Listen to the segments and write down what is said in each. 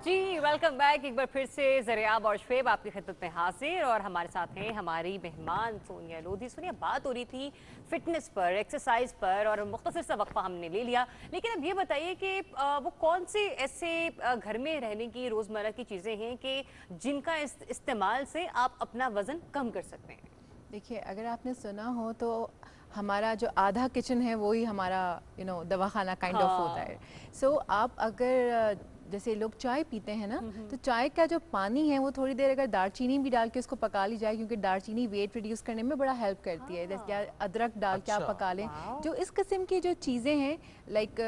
जी welcome back एक बार फिर से ज़रियाब और शुएब आपकी खिदमत में हाजिर और हमारे साथ हैं हमारी मेहमान सोनिया लोधी। सोनिया, बात हो रही थी फिटनेस पर, एक्सरसाइज पर और मुख्तसर सा वक्फा हमने ले लिया, लेकिन अब ये बताइए कि वो कौन से ऐसे घर में रहने की रोज़मर्रा की चीज़ें हैं कि जिनका इस्तेमाल से आप अपना वज़न कम कर सकते हैं। देखिए, अगर आपने सुना हो तो हमारा जो आधा किचन है वो ही हमारा दवाखाना काइंड ऑफ होता है। सो आप अगर जैसे लोग चाय पीते हैं ना, तो चाय का जो पानी है वो थोड़ी देर अगर दालचीनी भी डाल के उसको पका ली जाए, क्योंकि दालचीनी वेट रिड्यूस करने में बड़ा हेल्प करती है। जैसे अदरक डाल के आप पका लें, जो इस किस्म की जो चीज़ें हैं, लाइक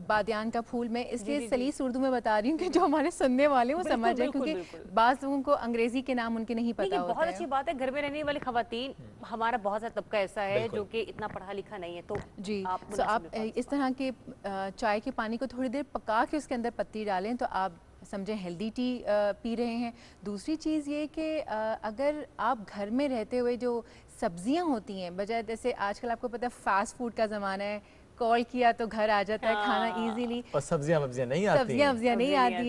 बादियान का फूल, मैं इसलिए सलीस उर्दू में बता रही हूँ कि जो हमारे सुनने वाले वो समझ जाए, क्योंकि बाज़ लोगों को अंग्रेजी के नाम उनके नहीं पता होते हैं। बहुत अच्छी बात है, घर में रहने वाली खवातीन, हमारा बहुत सा तबका ऐसा है जो कि इतना पढ़ा लिखा नहीं है, तो जी आप इस तरह के चाय के पानी को थोड़ी देर पका के उसके अंदर पत्ती डालें तो आप समझें हेल्दी टी पी रहे हैं। दूसरी चीज़ ये कि अगर आप घर में रहते हुए जो सब्जियां होती हैं, बजाय जैसे आजकल आपको पता है फास्ट फूड का ज़माना है, कॉल किया तो घर आ जाता है खाना इजीली, और सब्जियां नहीं आती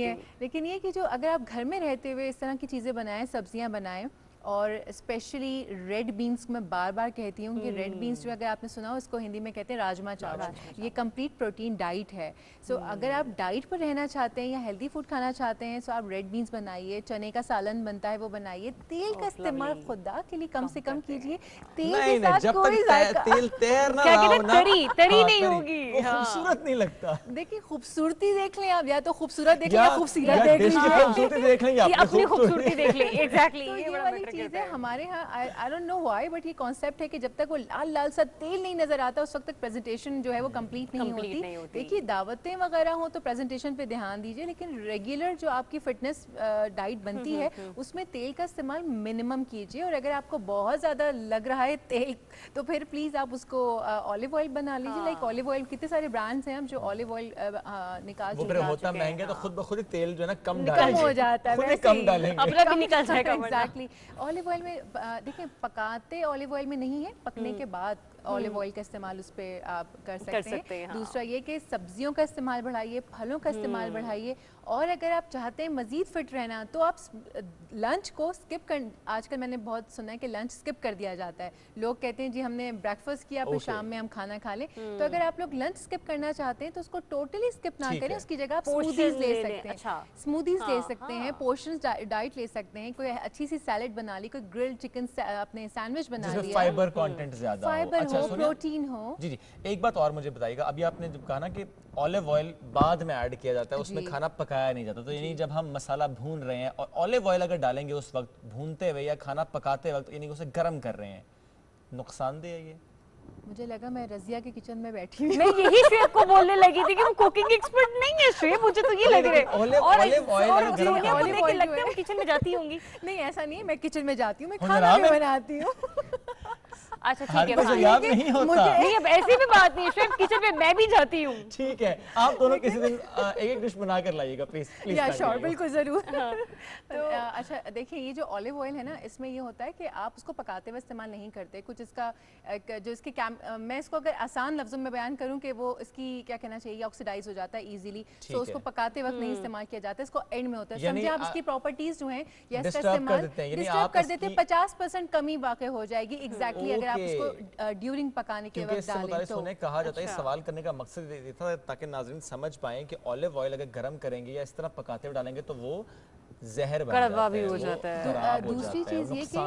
हैं। लेकिन ये कि जो अगर आप घर में रहते हुए इस तरह की चीज़ें बनाएं, सब्जियां बनाएं, और स्पेशली रेड बीन्स, मैं बार बार कहती हूँ कि रेड बीन्स जो अगर आपने सुना हो, इसको हिंदी में कहते हैं राजमा चावल। ये कंप्लीट प्रोटीन डाइट है। सो अगर आप डाइट पर रहना चाहते हैं या हेल्दी फूड खाना चाहते हैं, सो आप रेड बीन्स बनाइए, चने का सालन बनता है वो बनाइए। तेल का इस्तेमाल खुदा के लिए कम से कम कीजिए। तेल के साथ कोई तेल तैर ना तरी नहीं होगी, खूबसूरत नहीं लगता। देखिए, खूबसूरती देख लें आप, या तो खूबसूरत देख लें या खूबसूरत देख लीजिए, अपनी खूबसूरती देख लें। एग्जैक्टली, ये वाली चीज़ है हमारे यहाँ। I don't know why, but ये कॉन्सेप्ट है कि जब तक वो लाल लाल सा तेल नहीं नजर आता उस वक्त तक प्रेजेंटेशन जो है वो कंप्लीट नहीं होती। देखिए, दावतें वगैरह हो तो प्रेजेंटेशन पे ध्यान दीजिए, लेकिन रेगुलर जो आपकी फिटनेस डाइट बनती है उसमें तेल का इस्तेमाल मिनिमम कीजिए। और अगर आपको बहुत ज़्यादा लग रहा है तेल, तो फिर प्लीज़ आप उसको ऑलिव ऑयल बना लीजिए। लाइक ऑलिव ऑयल, कितने सारे ब्रांड्स हैं अब जो ऑलिव ऑयल निकाल चुके हैं। होता महंगा तो खुद ब खुद तेल जो है ना कम हो जाता है, कम डालेंगे, अपना भी निकल जाएगा। एग्जैक्टली। ऑलिव ऑयल में देखिए, पकाते ऑलिव ऑयल में नहीं है, पकने के बाद ऑलिव ऑयल का इस्तेमाल उस पर आप कर सकते हैं। दूसरा ये कि सब्जियों का इस्तेमाल बढ़ाइए, फलों का इस्तेमाल बढ़ाइए। और अगर आप चाहते हैं मज़ीद फिट रहना, तो आप लंच को स्किप कर, आजकल मैंने बहुत सुना है कि लंच स्किप कर दिया जाता है। लोग कहते हैं जी हमने ब्रेकफास्ट किया फिर शाम में हम खाना खा लें। तो अगर आप लोग लंच स्किप करना चाहते हैं तो उसको टोटली स्किप ना करें, उसकी जगह आप स्मूदीज ले सकते हैं। स्मूदीज ले सकते हैं, पोर्शंस डाइट ले सकते हैं, कोई अच्छी सी सैलेड बना ली, कोई ग्रिल्ड चिकन अपने सैंडविच बना लिया, फाइबर कंटेंट ज्यादा फाइबर हो, प्रोटीन हो। जी, एक बात और मुझे बताइएगा, अभी आपने जब कहा ना कि ऑलिव ऑयल बाद में ऐड किया जाता है, उसमें खाना पकाया नहीं जाता, तो यानी जब हम मसाला भून रहे हैं और ऑलिव ऑयल अगर डालेंगे उस वक्त भूनते हुए या खाना पकाते वक्त, यानी उसे गर्म कर रहे हैं, नुकसानदेह है ये? मुझे लगा मैं रजिया के किचन में बैठी हूँ। मैं यही शुएब को बोलने लगी थी कि वो कुकिंग एक्सपर्ट नहीं है शुएब, मुझे तो ये लग रहा है। और किचन में जाती होंगी? नहीं, ऐसा नहीं है, मैं किचन में जाती हूँ, मैं खाना भी बनाती हूँ। अच्छा ठीक है, नहीं होता। नहीं, अब ऐसी भी बात नहीं है शुएब, किचन में मैं भी जाती हूँ। ठीक है, आप दोनों किसी दिन एक डिश बना कर लाइएगा प्लीज। या श्योर, बिल्कुल जरूर। तो अच्छा देखिए, ये जो ऑलिव ऑयल है ना, इसमें ये होता है कि आप उसको पकाते हुए इस्तेमाल नहीं करते। कुछ इसका जो इसके मैं इसको अगर आसान लफ्जों में बयान करूँ कि वो इसकी क्या कहना चाहिए, ऑक्सीडाइज हो जाता है इजीली, तो उसको पकाते वक्त नहीं इस्तेमाल किया जाता है, इसको एंड में होता है। समझे आप इसकी प्रॉपर्टीज जो हैं या इसका इस्तेमाल डिस्टर्ब कर देते हैं, 50% कमी वाकई हो जाएगी। एग्जैक्टली, अगर आप उसको ड्यूरिंग पकाने के वक्त डालें तो। कहा जाता है, सवाल करने का मकसद ये था ताकि नाज़रीन समझ पाएं कि ऑलिव ऑयल अगर गर्म करेंगे या इस तरह पकाते हुए डालेंगे तो वो जहर बन जाता है, भी हो जाता है। दूसरी चीज ये कि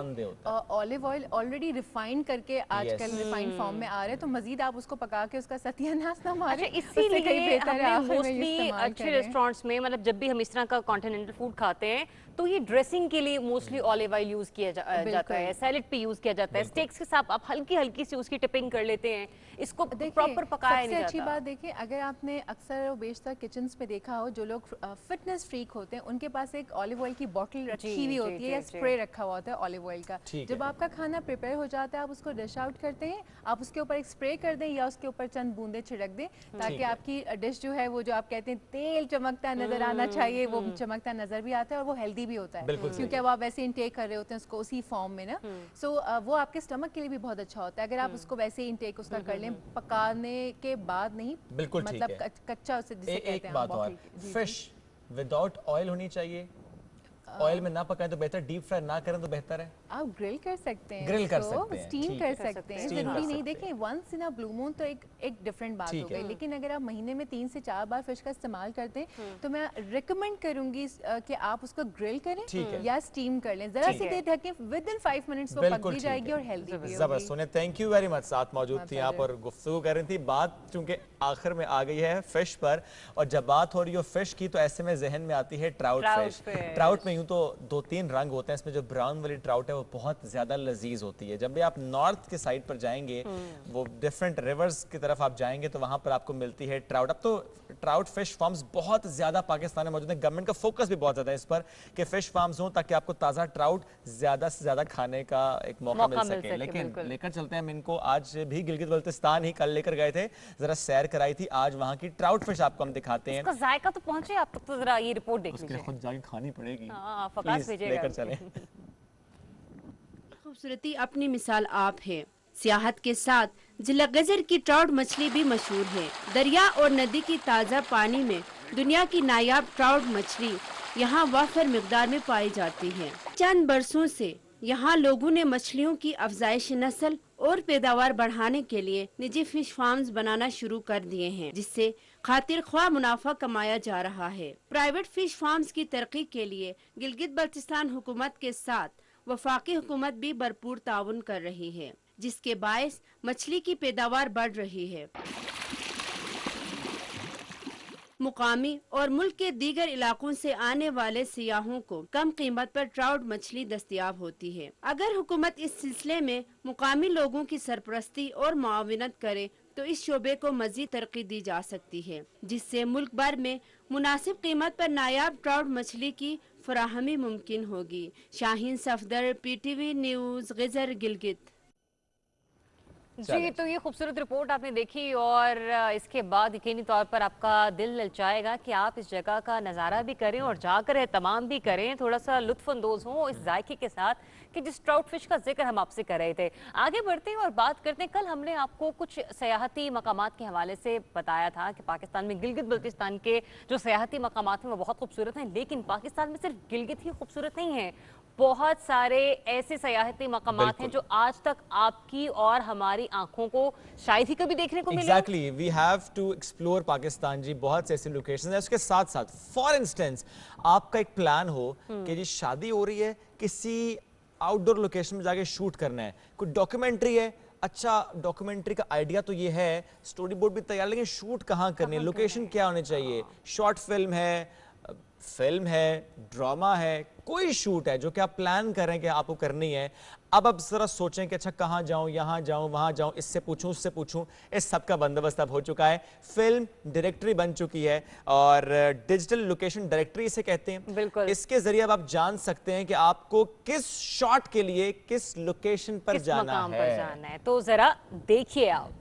ऑलिव ऑयल ऑलरेडी रिफाइंड करके आजकल रिफाइंड फॉर्म में आ रहे हैं, तो मजीद आप उसको पका के उसका सत्यानाश ना मारें। इसीलिए मोस्टली अच्छे रेस्टोरेंट्स में, मतलब जब भी हम इस तरह का कॉन्टिनेंटल फूड खाते हैं तो ये ड्रेसिंग के लिए मोस्टली ऑलिव ऑयल यूज किया जाता है, सैलेड पे यूज किया जाता है, स्टेक्स के साथ आप हल्की हल्की सी उसकी टिपिंग कर लेते हैं, इसको प्रॉपर पकाया नहीं जाता। अच्छी बात देखिए, अगर आपने अक्सर और बेशतर किचन्स में देखा हो, जो लोग फिटनेस फ्रीक होते हैं उनके पास एक ऑलिव ऑयल की बोतल रखी हुई होती है या स्प्रे रखा हुआ होता है ऑलिव ऑयल का। जब आपका खाना प्रिपेयर हो जाता है, आप उसको डिश आउट करते हैं, आप उसके ऊपर एक स्प्रे कर दें या उसके ऊपर चंद बूंदे छिड़क दें, ताकि आपकी डिश जो है वो जो आप कहते हैं तेल चमकता नजर आना चाहिए, वो चमकता नजर भी आता है और वो हेल्दी भी होता है, क्योंकि अब आप वैसे इंटेक कर रहे होते हैं उसको उसी फॉर्म में ना। सो वो आपके स्टमक के लिए भी बहुत अच्छा होता है अगर आप उसको वैसे ही इंटेक उसका कर लें, पकाने के बाद नहीं, बिल्कुल मतलब कच्चा उसे जिसे कहते हैं। फिश विदाउट ऑयल होनी चाहिए, ऑयल में ना पकाएं तो बेहतर, डीप फ्राई ना करें तो बेहतर है? आप ग्रिल कर सकते हैं, ग्रिल कर सकते हैं, स्टीम ठीक कर है। सकते हैं, Steam जरूरी कर नहीं। सकते देखिए once in a blue moon तो एक डिफरेंट बात ठीक हो गई, है। लेकिन अगर आप महीने में 3 से 4 बार फिश का इस्तेमाल करते हैं तो मैं रिकमेंड करूंगी कि आप उसको ग्रिल ठीक करें है। या स्टीम कर लें, जरा ठीक सी है। देर ढकें, विद इन 5 मिनट्स वो पक बिल्कुल भी ठीक जाएगी है। और हेल्दी भी जबरदस्त होगी। Sonia, thank you very much, साथ मौजूद My थी आप pleasure। और गुफ्तगू कर रही थी। बात चूंकि आखिर में आ गई है फिश पर, और जब बात हो रही हो फिश की तो ऐसे में जहन में आती है ट्राउट फिश। ट्राउट में यूं तो 2-3 रंग होते हैं, इसमें जो ब्राउन वाली ट्राउट है वो बहुत ज्यादा लजीज होती है। जब भी आप नॉर्थ के साइड पर जाएंगे, वो डिफरेंट रिवर्स की तरफ आप जाएंगे तो वहां पर आपको मिलती है ट्राउट। अब तो ट्राउट फिश फार्म्स बहुत ज्यादा पाकिस्तान में मौजूद है, गवर्नमेंट का फोकस भी बहुत ज्यादा है इस पर कि फिश फार्म्स हों ताकि आपको ताज़ा ट्राउट ज्यादा से ज्यादा खाने का एक मौका मिल सके। लेकिन लेकर चलते हैं हम इनको, आज भी गिलगित बल्तिस्तान ही कल लेकर गए थे, जरा सैर कराई थी, आज वहाँ की ट्राउट फिश आपको हम दिखाते हैं। इसका जायका तो पहुंचे आप तक, तो जरा ये रिपोर्ट देख लीजिए। खुद जाके खानी पड़ेगी। हाँ, फकास Please, भेजिएगा। लेकर चलें। खूबसूरती अपनी मिसाल आप है। सियाहत के साथ जिला गजर की ट्राउट मछली भी मशहूर है। दरिया और नदी की ताज़ा पानी में दुनिया की नायाब ट्राउट मछली यहाँ वाफर मिकदार में पाई जाती है। चंद बरसों से यहाँ लोगों ने मछलियों की अफजाइश नस्ल और पैदावार बढ़ाने के लिए निजी फिश फार्म्स बनाना शुरू कर दिए हैं, जिससे खातिर ख्वाह मुनाफा कमाया जा रहा है। प्राइवेट फिश फार्म्स की तरक्की के लिए गिलगित बल्तिस्तान हुकूमत के साथ वफाकी हुकूमत भी भरपूर ताउन कर रही है, जिसके बायस मछली की पैदावार बढ़ रही है। मुकामी और मुल्क के दीगर इलाकों से आने वाले सियाहों को कम कीमत पर ट्राउट मछली दस्तयाब होती है। अगर हुकूमत इस सिलसिले में मुकामी लोगों की सरपरस्ती और मुआवनत करे तो इस शोबे को मजीद तरक्की दी जा सकती है, जिससे मुल्क भर में मुनासिब कीमत पर नायाब ट्राउट मछली की फराहमी मुमकिन होगी। शाहीन सफदर, PTV न्यूज़, गजर, गिलगित। जी, तो ये खूबसूरत रिपोर्ट आपने देखी और इसके बाद यकीनी तौर पर आपका दिल ललचाएगा कि आप इस जगह का नज़ारा भी करें और जाकर एहतमाम भी करें, थोड़ा सा लुत्फानंदोज हों इस जायके के साथ कि जिस ट्राउट फिश का जिक्र हम आपसे कर रहे थे। आगे बढ़ते हैं और बात करते हैं, कल हमने आपको कुछ सयाहती मकामात के हवाले से बताया था कि पाकिस्तान में गिलगित बल्तिस्तान के जो सयाहती मकामात हैं वो बहुत खूबसूरत हैं, लेकिन पाकिस्तान में सिर्फ गिलगित ही खूबसूरत नहीं है, बहुत सारे ऐसे सयाहती मकामात हैं जो आज तक आपकी और हमारी आंखों को शायद ही कभी देखने को मिले। Exactly, we have to explore Pakistan जी, बहुत से ऐसे लोकेशन है। उसके साथ साथ फॉर इंस्टेंस आपका एक प्लान हो कि जी शादी हो रही है, किसी आउटडोर लोकेशन में जाके शूट करना है, कोई डॉक्यूमेंट्री है, अच्छा डॉक्यूमेंट्री का आइडिया तो ये है, स्टोरी बोर्ड भी तैयार, लेकिन शूट कहाँ करनी है, लोकेशन क्या होनी चाहिए, शॉर्ट फिल्म है, ड्रामा है, कोई शूट है जो कि आप प्लान कर रहे हैं कि आपको करनी है। अब जरा सोचें कि अच्छा कहाँ जाऊं, यहाँ जाऊं, वहां जाऊं, इससे पूछूं, उससे पूछूं, इस सब का बंदोबस्त अब हो चुका है। फिल्म डायरेक्टरी बन चुकी है और डिजिटल लोकेशन डायरेक्टरी इसे कहते हैं। बिल्कुल। इसके जरिए अब आप जान सकते हैं कि आपको किस शॉट के लिए किस लोकेशन पर जाना है। तो जरा देखिए आप।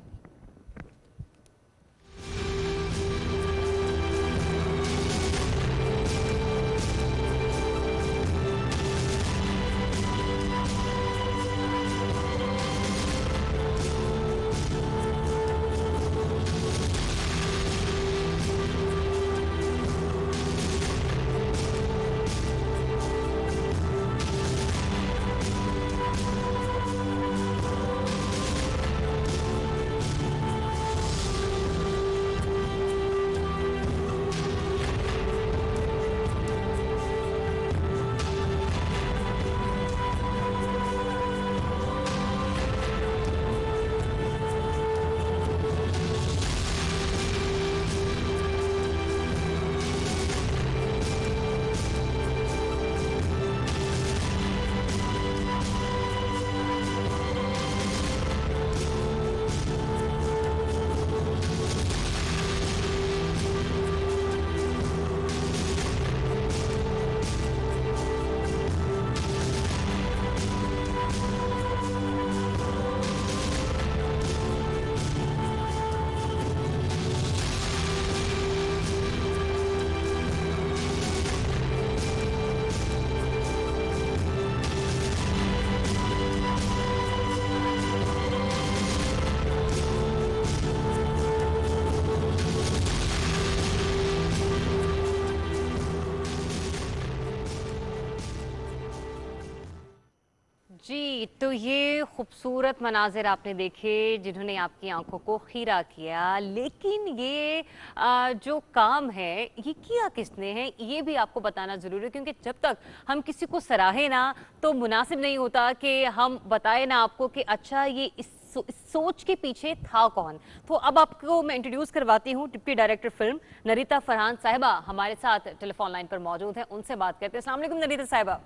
जी, तो ये खूबसूरत मनाजिर आपने देखे जिन्होंने आपकी आंखों को खीरा किया, लेकिन ये जो काम है ये किया किसने है ये भी आपको बताना ज़रूरी है, क्योंकि जब तक हम किसी को सराहे ना तो मुनासिब नहीं होता कि हम बताएं ना आपको कि अच्छा ये इस सोच के पीछे था कौन। तो अब आपको मैं इंट्रोड्यूस करवाती हूँ डिप्टी डायरेक्टर फिल्म नरीता फरहान साहिबा हमारे साथ टेलीफोन लाइन पर मौजूद है, उनसे बात करते हैं। अस्सलाम वालेकुम नरीता साहिबा।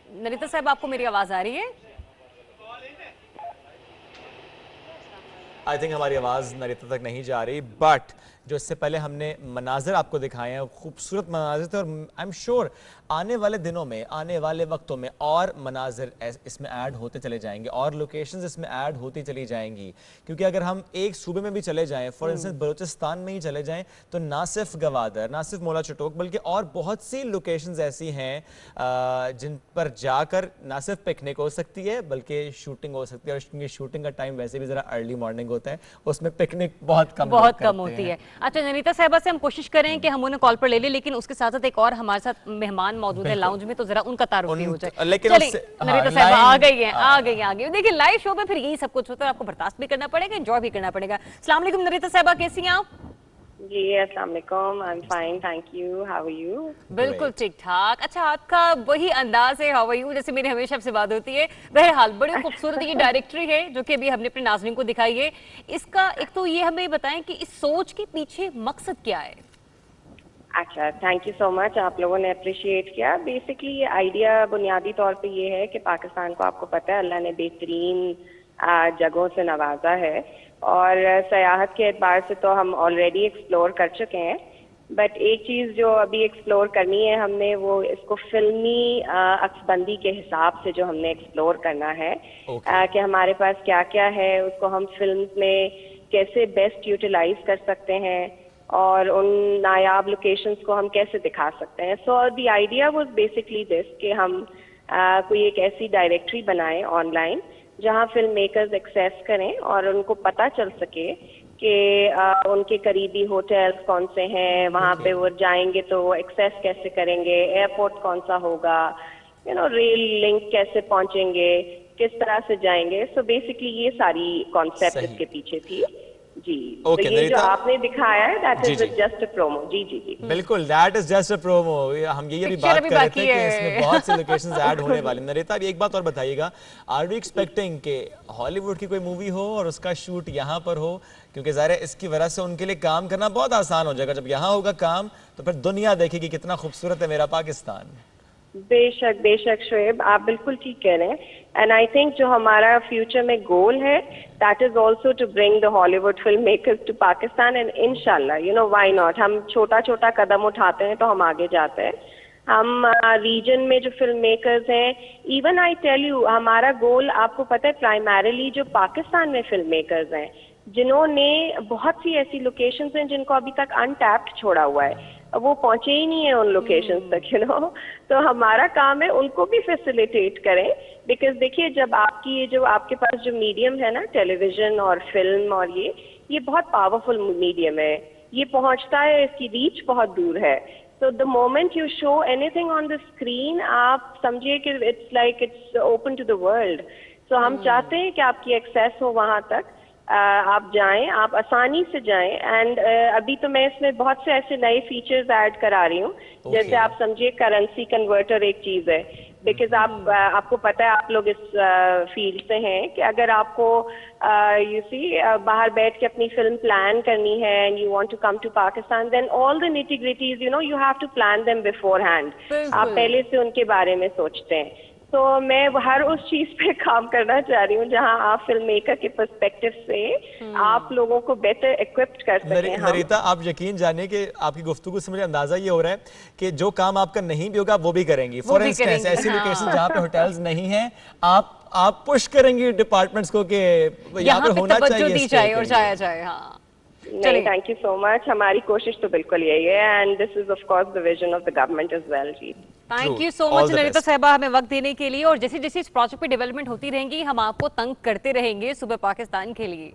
नरीता साहब, आपको मेरी आवाज आ रही है? आई थिंक हमारी आवाज़ नरीता तक नहीं जा रही, बट जो इससे पहले हमने मनाजिर आपको दिखाए हैं खूबसूरत मनाजिर थे, और आई एम श्योर आने वाले दिनों में, आने वाले वक्तों में और मनाजिर इसमें ऐड होते चले जाएंगे और लोकेशंस इसमें ऐड होती चली जाएंगी। क्योंकि अगर हम एक सूबे में भी चले जाएं, फॉर इंस्टेंस बलूचिस्तान में ही चले जाएं, तो ना सिर्फ गवादर, ना सिर्फ मोला चटोक, बल्कि और बहुत सी लोकेशंस ऐसी हैं जिन पर जाकर ना सिर्फ पिकनिक हो सकती है बल्कि शूटिंग हो सकती है। और क्योंकि शूटिंग का टाइम वैसे भी ज़रा अर्ली मॉर्निंग होता है, उसमें पिकनिक बहुत कम होती है। अच्छा नरीता साहिबा से हम कोशिश करें कि हम उन्हें कॉल पर ले लें, लेकिन उसके साथ साथ एक और हमारे साथ मेहमान मौजूद है लाउंज में, तो जरा उनका तारुफ भी हो जाए। नरीता साहिबा आ गई हैं, आ गई। देखिए लाइव शो पे फिर यही सब कुछ होता है, आपको बर्दाश्त भी करना पड़ेगा, एंजॉय भी करना पड़ेगा। अस्सलाम वालेकुम नरीता साहिबा, कैसी हैं आप? जी अस्सलाम वालेकुम, I am fine, thank you, how are you? बिल्कुल ठीक ठाक। अच्छा, आपका वही अंदाज है हाउ आर यू जैसे मेरी हमेशा आपसे बात होती है। बहरहाल बड़ी खूबसूरत ये डायरेक्टरी है जो कि अभी हमने अपने नाज़रीन को दिखाई है। इसका एक तो ये हमें बताएं कि इस सोच के पीछे मकसद क्या है? अच्छा, थैंक यू सो मच, आप लोगों ने अप्रिशिएट किया। बेसिकली ये आइडिया बुनियादी तौर पे ये है कि पाकिस्तान को आपको पता है अल्लाह ने बेहतरीन जगहों से नवाजा है, और सयाहत के एतबार से तो हम ऑलरेडी एक्सप्लोर कर चुके हैं, बट एक चीज़ जो अभी एक्सप्लोर करनी है हमने, वो इसको फिल्मी अक्सबंदी के हिसाब से जो हमने एक्सप्लोर करना है कि हमारे पास क्या क्या है, उसको हम फिल्म में कैसे बेस्ट यूटिलाइज कर सकते हैं और उन नायाब लोकेशंस को हम कैसे दिखा सकते हैं। So the idea was basically this कि हम कोई एक ऐसी डायरेक्टरी बनाएं ऑनलाइन जहां फिल्म मेकर्स एक्सेस करें और उनको पता चल सके कि उनके करीबी होटल्स कौन से हैं, वहां पे वो जाएंगे तो एक्सेस कैसे करेंगे, एयरपोर्ट कौन सा होगा, रेल लिंक कैसे पहुंचेंगे, किस तरह से जाएंगे। सो बेसिकली ये सारी कॉन्सेप्ट इसके पीछे थी जी। तो ये जो आपने दिखाया है that is just a promo. जी जी जी बिल्कुल, that is just a promo. हम ये भी बात कर रहे थे कि इसमें बहुत से लोकेशंस ऐड होने वाले। नरीता, अभी एक बात और बताइएगा, आर वी एक्सपेक्टिंग कि हॉलीवुड की कोई मूवी हो और उसका शूट यहाँ पर हो? क्योंकि ज़ाहिर है इसकी वजह से उनके लिए काम करना बहुत आसान हो जाएगा। जब यहाँ होगा काम तो फिर दुनिया देखेगी कितना खूबसूरत है मेरा पाकिस्तान। बेशक बेशक शोएब, आप बिल्कुल ठीक कह रहे हैं। एंड आई थिंक जो हमारा फ्यूचर में गोल है that is also to bring the Hollywood film makers to Pakistan, and इंशाल्लाह व्हाई नॉट, हम छोटा छोटा कदम उठाते हैं तो हम आगे जाते हैं। हम रीजन में जो फिल्म मेकर्स हैं, इवन आई टेल यू, हमारा गोल आपको पता है प्राइमरीली जो पाकिस्तान में फिल्म मेकर्स हैं जिन्होंने बहुत सी ऐसी लोकेशंस हैं जिनको अभी तक अनटैप्ड छोड़ा हुआ है, वो पहुंचे ही नहीं है उन लोकेशंस तक तो हमारा काम है उनको भी फैसिलिटेट करें। बिकॉज देखिए, जब आपकी ये जो आपके पास जो मीडियम है ना, टेलीविजन और फिल्म, और ये बहुत पावरफुल मीडियम है, ये पहुंचता है, इसकी रीच बहुत दूर है। So the moment you show anything on the screen, आप समझिए कि it's open to the world. So हम चाहते हैं कि आपकी एक्सेस हो वहाँ तक, आप जाएं, आप आसानी से जाएं। एंड अभी तो मैं इसमें बहुत से ऐसे नए फीचर्स ऐड करा रही हूँ, जैसे आप समझिए करेंसी कन्वर्टर एक चीज़ है। बिकॉज आपको पता है, आप लोग इस फील्ड से हैं कि अगर आपको बाहर बैठ के अपनी फिल्म प्लान करनी है and you want to come to Pakistan, then all the nitty gritties you have to plan them beforehand. आप पहले से उनके बारे में सोचते हैं। तो मैं हर उस चीज पे काम करना चाह रही हूँ जहाँ आप फिल्म मेकर के पर्सपेक्टिव से आप लोगों को बेटर इक्विप्ड कर सकें। नरीता, आप यकीन जानिए कि आपकी गुफ्तगू से मुझे अंदाजा ये हो रहा है कि जो काम आपका नहीं भी होगा वो भी करेंगी। फॉर इंस्टेंस ऐसी लोकेशन जहाँ पे होटल्स नहीं है, आप पुश करेंगी डिपार्टमेंट्स को कि यहाँ पर होना चाहिए और जाया जाए। हाँ नहीं, थैंक यू सो मच, हमारी कोशिश तो बिल्कुल यही है, and this is of course the vision of the government as well. जी thank you so much Narita साहिबा, हमें वक्त देने के लिए, और जैसे जैसे इस प्रोजेक्ट पे डेवलपमेंट होती रहेंगी हम आपको तंग करते रहेंगे सुबह पाकिस्तान के लिए।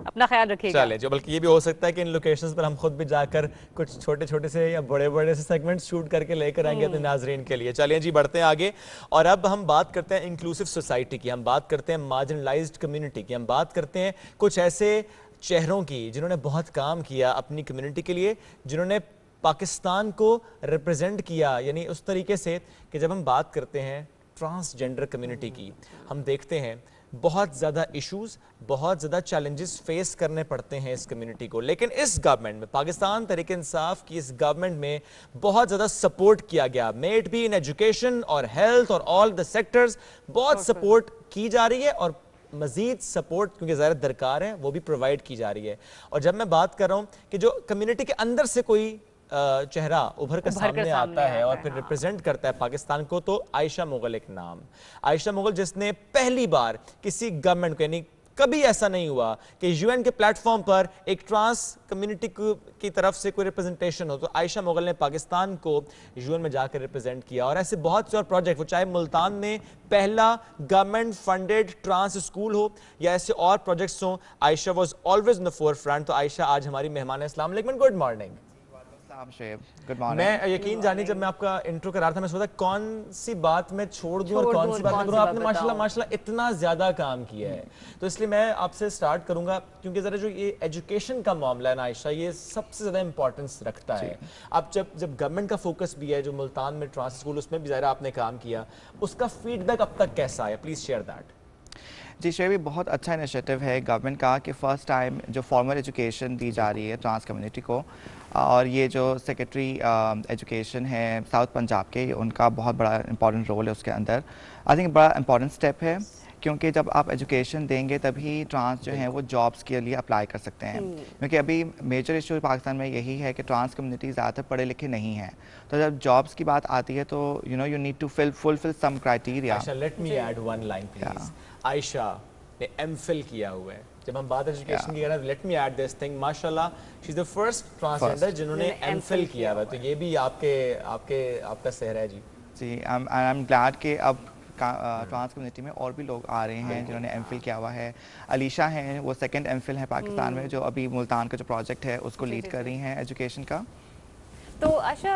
अपना ख्याल रखिएगा। चले जो, बल्कि ये भी हो सकता है कि इन लोकेशंस पर हम खुद भी जाकर कुछ छोटे छोटे से या बड़े बड़े से सेगमेंट्स शूट करके लेकर आएंगे अपने नाजरीन के लिए। चलिए जी, बढ़ते हैं आगे और अब हम बात करते हैं इंक्लूसिव सोसाइटी की, हम बात करते हैं मार्जिनलाइज्ड कम्युनिटी की, हम बात करते हैं कुछ ऐसे चेहरों की जिन्होंने बहुत काम किया अपनी कम्युनिटी के लिए, जिन्होंने पाकिस्तान को रिप्रेजेंट किया, यानी उस तरीके से कि जब हम बात करते हैं ट्रांसजेंडर कम्युनिटी की, हम देखते हैं बहुत ज़्यादा इश्यूज, बहुत ज़्यादा चैलेंजेस फेस करने पड़ते हैं इस कम्युनिटी को, लेकिन इस गवर्नमेंट में, पाकिस्तान तहरीक इंसाफ की इस गवर्नमेंट में बहुत ज़्यादा सपोर्ट किया गया, may it be in education और हेल्थ और ऑल द सेक्टर्स, बहुत सपोर्ट की जा रही है और मजीद सपोर्ट क्योंकि ज़्यादा दरकार है वो भी प्रोवाइड की जा रही है। और जब मैं बात कर रहा हूँ कि जो कम्युनिटी के अंदर से कोई चेहरा उभर कर सामने आता है और फिर रिप्रेजेंट करता है पाकिस्तान को, तो आयशा मुगल एक नाम, आयशा मुगल जिसने पहली बार किसी गवर्नमेंट को, यानी कभी ऐसा नहीं हुआ कि यूएन के प्लेटफॉर्म पर एक ट्रांस कम्युनिटी की तरफ से कोई रिप्रेजेंटेशन हो, तो आयशा मुगल ने पाकिस्तान को यूएन में जाकर रिप्रेजेंट किया। और ऐसे बहुत से और प्रोजेक्ट, वो चाहे मुल्तान में पहला गवर्नमेंट फंडेड ट्रांस स्कूल हो या ऐसे और प्रोजेक्ट्स हों, Ayesha was always in the four front. तो आयशा आज हमारी मेहमान है। अस्सलाम वालेकुम, गुड मॉर्निंग। मैं यकीन जानी जब मैं आपका इंट्रो करा रहा था, मैं सोचा कौन सी बात मैं छोड़ दूं और कौन सी बात करूं। आपने माशाल्लाह इतना ज्यादा काम किया है, तो इसलिए मैं आपसे स्टार्ट करूंगा क्योंकि जरा जो ये एजुकेशन का मामला है ना आयशा, ये सबसे ज्यादा इंपॉर्टेंस रखता है। अब जब गवर्नमेंट का फोकस भी है, जो मुल्तान में ट्रांस स्कूल, उसमें भी ज़ाहिर आपने काम किया, उसका फीडबैक अब तक कैसा है? Please share that. जी शेबी, बहुत अच्छा इनिशिएटिव है गवर्नमेंट का कि फ़र्स्ट टाइम जो फॉर्मल एजुकेशन दी जा रही है ट्रांस कम्युनिटी को, और ये जो सेक्रेटरी एजुकेशन है साउथ पंजाब के, उनका बहुत बड़ा इंपॉर्टेंट रोल है उसके अंदर। आई थिंक बड़ा इंपॉर्टेंट स्टेप है क्योंकि जब आप एजुकेशन देंगे तभी ट्रांस जो हैं वो जॉब्स के लिए अप्लाई कर सकते हैं, क्योंकि अभी मेजर इशू पाकिस्तान में यही है कि ट्रांस कम्युनिटी ज़्यादातर पढ़े लिखे नहीं हैं। तो जब जॉब्स की बात आती है तो you need to fulfil some criteria. Let me add one line please. Ayesha ने एमफिल किया हुआ है। जब हम बात एजुकेशन की कर रहे हैं, let me add this thing, माशाल्लाह she is the first transgender जिन्होंने एमफिल किया हुआ, तो ये भी आपका सेहरा है जी। जी, आई एम ग्लैड कि अब ट्रांस कम्युनिटी में और भी लोग आ रहे हैं जिन्होंने एमफिल किया हुआ है। अलीशा हैं, वो सेकंड एमफिल है पाकिस्तान में, जो अभी मुल्तान का जो प्रोजेक्ट है उसको लीड कर रही हैं एजुकेशन का। तो आशा,